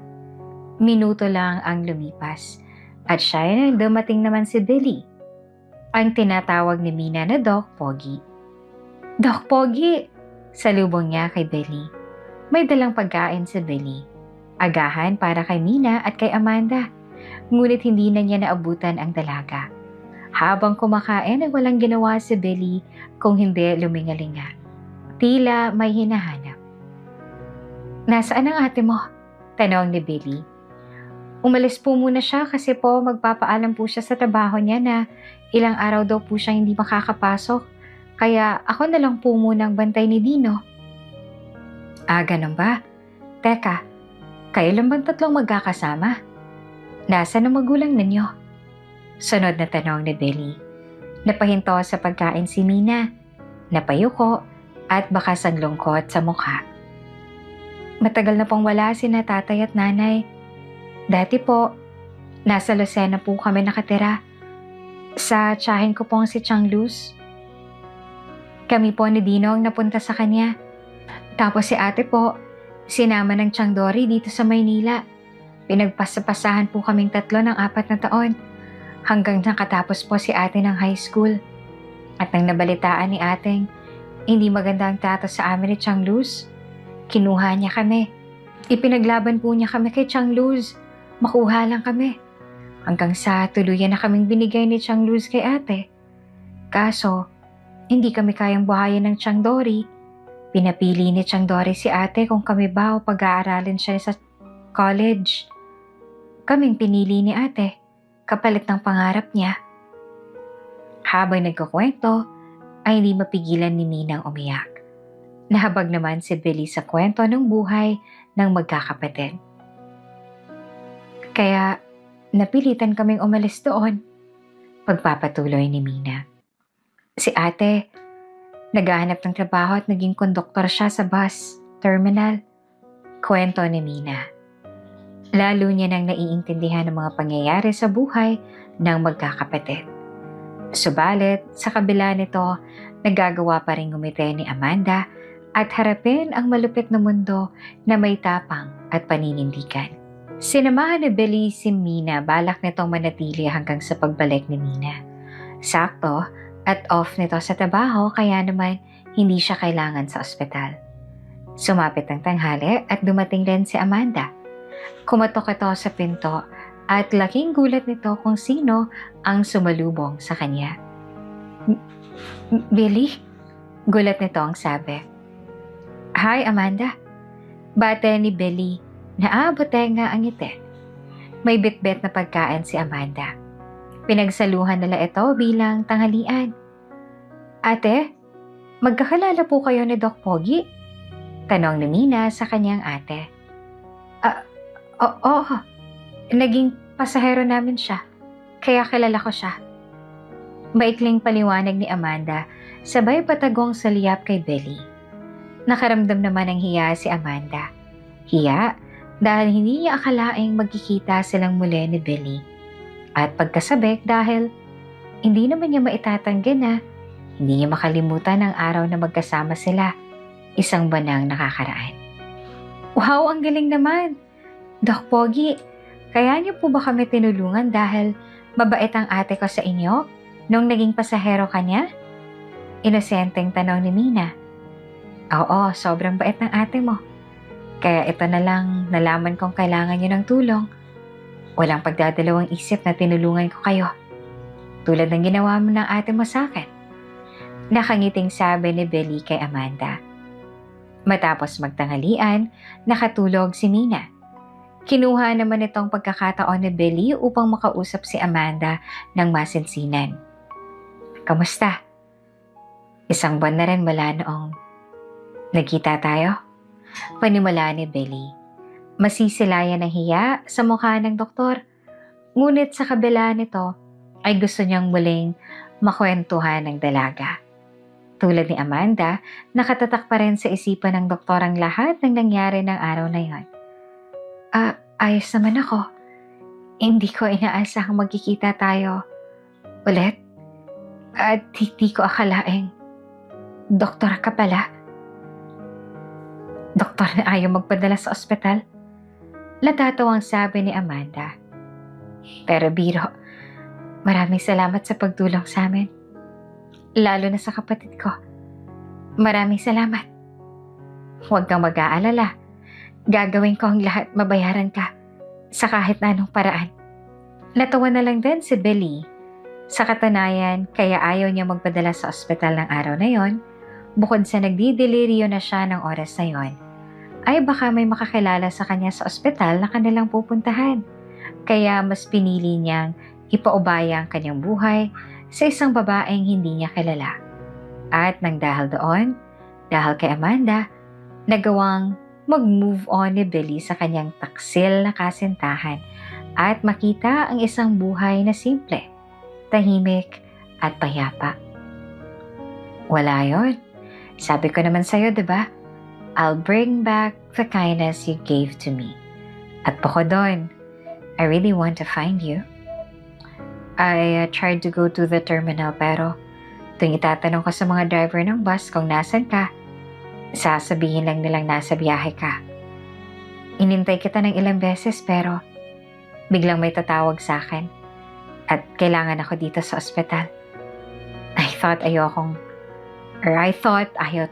Minuto lang ang lumipas at siya na dumating naman si Billy, ang tinatawag ni Mina na Doc Pogi. Doc Pogi! Salubong niya kay Billy. May dalang pagkain si Billy. Agahan para kay Mina at kay Amanda. Ngunit hindi na niya naabutan ang dalaga. Habang kumakain ay walang ginawa si Billy kung hindi lumingalinga. Tila may hinahanap. Nasaan ang ate mo? Tanong ni Billy. Umalis po muna siya kasi po magpapaalam po siya sa trabaho niya na ilang araw daw po siya hindi makakapasok. Kaya ako na lang po munang bantay ni Dino. Ah, ganun ba? Teka, kayo lang bang tatlong magkakasama? Nasaan ang magulang ninyo? Sunod na tanong ni Billy. Napahinto sa pagkain si Mina, napayuko at bakas ang lungkot sa mukha. Matagal na pong wala sina tatay at nanay. Dati po, nasa Lucena po kami nakatira. Sa tiyahin ko pong si Chang Luz. Kami po ni Dino ang napunta sa kanya. Tapos si ate po, sinama ng Chang Dory dito sa Maynila. Pinagpasapasahan po kaming tatlo ng 4 na taon. Hanggang nakatapos po si ate ng high school. At nang nabalitaan ni ateng hindi maganda ang trato sa amin ni Chang Luz, kinuha niya kami. Ipinaglaban po niya kami kay Chang Luz. Makuha lang kami. Hanggang sa tuluyan na kaming binigay ni Chang Luz kay ate. Kaso, hindi kami kayang buhayin ng Chang Dory. Pinapili ni Chang Dory si ate kung kami ba o pag-aaralin siya sa college. Kaming pinili ni ate. Kapalit ng pangarap niya. Habang nagkukwento, ay hindi mapigilan ni Minang umiyak. Nahabag naman si Billy sa kwento ng buhay ng magkakapatid. Kaya napilitan kaming umalis doon. Pagpapatuloy ni Mina. Si ate, naghahanap ng trabaho at naging konduktor siya sa bus terminal. Kwento ni Mina. Lalo niya nang naiintindihan ang mga pangyayari sa buhay ng magkakapatid. Subalit, sa kabila nito, nagagawa pa rin ngumiti ni Amanda at harapin ang malupit na mundo na may tapang at paninindigan. Sinamahan ni Billy si Mina balak nitong manatili hanggang sa pagbalik ni Mina. Sakto at off nito sa trabaho kaya naman hindi siya kailangan sa ospital. Sumapit ang tanghali at dumating rin si Amanda. Kumatok ito sa pinto at laking gulat nito kung sino ang sumalubong sa kanya. Billy? Gulat nito ang sabi. Hi, Amanda. Bate ni Billy na nga ang ngiti. May bitbit na pagkain si Amanda. Pinagsaluhan nila ito bilang tanghalian. Ate, magkakalala po kayo ni Doc Pogi? Tanong ni Mina sa kanyang ate. Oo, naging pasahero namin siya, kaya kilala ko siya. Maikling paliwanag ni Amanda, sabay patagong sa liyap kay Billy. Nakaramdam naman ng hiya si Amanda. Hiya dahil hindi niya akalaing magkikita silang muli ni Billy. At pagkasabik dahil hindi naman niya maitatanggi na hindi niya makalimutan ang araw na magkasama sila, isang banang nakakaraan. Wow, ang galing naman! Doc Pogi, kaya niyo po ba kami tinulungan dahil mabait ang ate ko sa inyo? Nung naging pasahero ka niya? Inosenteng tanong ni Mina. Oo, sobrang bait ng ate mo. Kaya ito na lang, nalaman kong kailangan niyo ng tulong. Walang pagdadalawang isip na tinulungan ko kayo. Tulad ng ginawa mo ng ate mo sa akin. Nakangiting sabi ni Billy kay Amanda. Matapos magtanghalian, nakatulog si Mina. Kinuha naman itong pagkakataon ni Billy upang makausap si Amanda ng masinsinan. Kamusta? Isang buwan na rin mula noong nagkita tayo? Panimula ni Billy. Masisilayan ng hiya sa mukha ng doktor. Ngunit sa kabila nito ay gusto niyang muling makwentuhan ng dalaga. Tulad ni Amanda, nakatatak pa rin sa isipan ng doktor ang lahat ng nangyari ng araw na yon. Ayos naman ako. Hindi ko inaasahang magkikita tayo ulit. At hindi ko akalaing doktor ka pala. Doktor na ayaw magpadala sa ospital. Natatawang sabi ni Amanda. Pero biro, maraming salamat sa pagtulong sa amin. Lalo na sa kapatid ko. Maraming salamat. Huwag kang mag-aalala. Gagawin ko ang lahat, mabayaran ka sa kahit na anong paraan. Natawa na lang din si Billy. Sa katunayan, kaya ayaw niya magpadala sa ospital ng araw na yon, bukod sa nagdideliryo na siya ng oras na yon, ay baka may makakilala sa kanya sa ospital na kanilang pupuntahan. Kaya mas pinili niyang ipaubaya ang kanyang buhay sa isang babaeng hindi niya kilala. At nang dahil doon, dahil kay Amanda, nagawang mag-move on ni Billy sa kanyang taksil na kasintahan at makita ang isang buhay na simple, tahimik at payapa. Wala yon. Sabi ko naman sa'yo, diba? I'll bring back the kindness you gave to me. At bukod doon, I really want to find you. I tried to go to the terminal pero tuwing itatanong ko sa mga driver ng bus kung nasan ka, sasabihin lang nilang nasa biyahe ka. Inintay kita ng ilang beses pero biglang may tatawag sa akin at kailangan ako dito sa ospital. I thought ayaw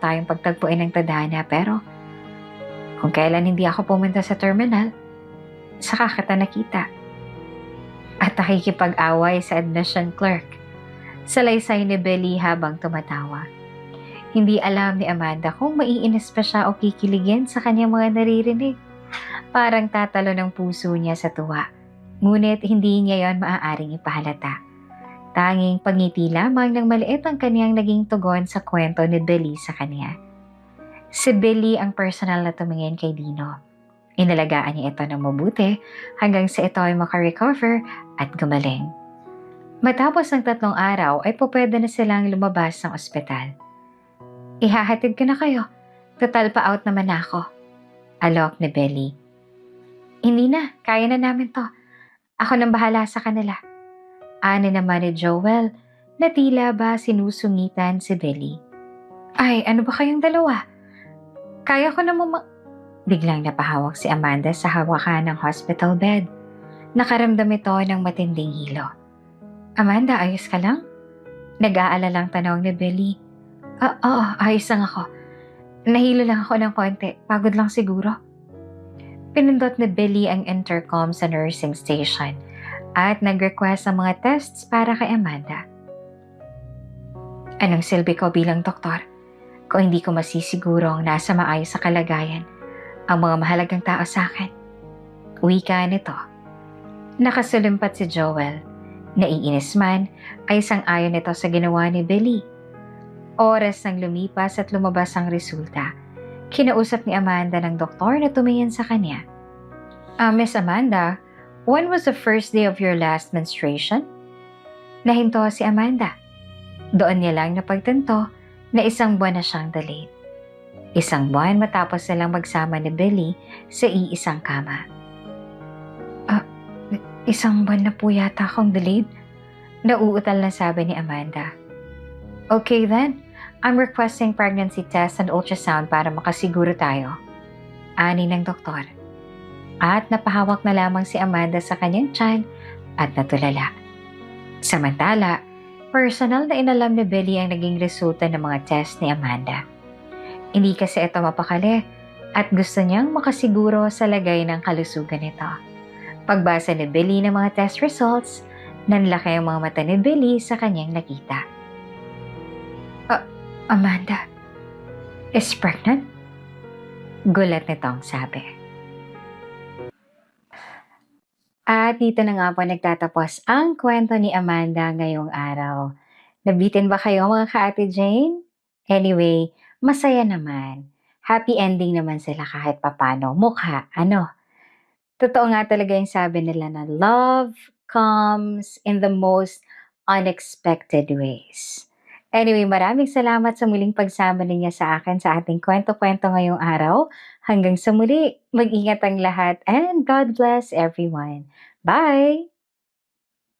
tayong pagtagpuin ng tadhana pero kung kailan hindi ako pumunta sa terminal, saka kita nakita. At nakikipag-away sa admission clerk. Salaysay ni Billy habang tumatawa. Hindi alam ni Amanda kung maiinis pa siya o kikiligin sa kanyang mga naririnig. Parang tatalo ng puso niya sa tuwa. Ngunit hindi niya yon maaaring ipahalata. Tanging pangiti lamang ng maliit ang kanyang naging tugon sa kwento ni Billy sa kanya. Si Billy ang personal na tumingin kay Dino. Inalagaan niya ito ng mabuti hanggang sa ito ay makarecover at gumaling. Matapos ng 3 araw ay pupwede na silang lumabas ng ospital. Ihahatid ko na kayo. Total pa out naman ako. Alok ni Billy. Hindi na, kaya na namin to. Ako nang bahala sa kanila. Ani naman ni Joel na tila ba sinusungitan si Billy. Ay, ano ba kayong dalawa? Kaya ko na Biglang napahawak si Amanda sa hawakan ng hospital bed. Nakaramdam ito ng matinding hilo. Amanda, ayos ka lang? Nag-aalalang tanong ni Billy. Oo, ayos lang ako. Nahilo lang ako ng konti. Pagod lang siguro. Pinindot ni Billy ang intercom sa nursing station at nag-request ng mga tests para kay Amanda. Anong silbi ko bilang doktor kung hindi ko masisigurong nasa maayos sa kalagayan ang mga mahalagang tao sa akin? Wika nito. Nakasulumpat si Joel. Naiinis man ay sang-ayon nito sa ginawa ni Billy. Oras nang lumipas at lumabas ang resulta, kinausap ni Amanda ng doktor na tumingin sa kanya. Miss Amanda, when was the first day of your last menstruation? Nahinto si Amanda. Doon niya lang napagtanto na 1 buwan na siyang delayed. 1 buwan matapos silang magsama ni Billy sa iisang kama. 1 buwan na po yata akong delayed. Nauutal na sabi ni Amanda. Okay then, I'm requesting pregnancy test and ultrasound para makasiguro tayo. Ani ng doktor. At napahawak na lamang si Amanda sa kanyang tiyan at natulala. Samantala, Personal na inalam ni Billy ang naging resulta ng mga test ni Amanda. Hindi kasi ito mapakali at gusto niyang makasiguro sa lagay ng kalusugan nito. Pagbasa ni Billy ng mga test results, nanlaki ang mga mata ni Billy sa kanyang nakita. Amanda is pregnant? Gulat nitong sabi. At dito na nga po nagtatapos ang kwento ni Amanda ngayong araw. Nabitin ba kayo mga ka-Ate Jane? Anyway, masaya naman. Happy ending naman sila kahit papano. Mukha, ano? Totoo nga talaga yung sabi nila na love comes in the most unexpected ways. Anyway, maraming salamat sa muling pagsama ninyo sa akin sa ating kwento-kwento ngayong araw. Hanggang sa muli, mag-ingat ang lahat and God bless everyone. Bye!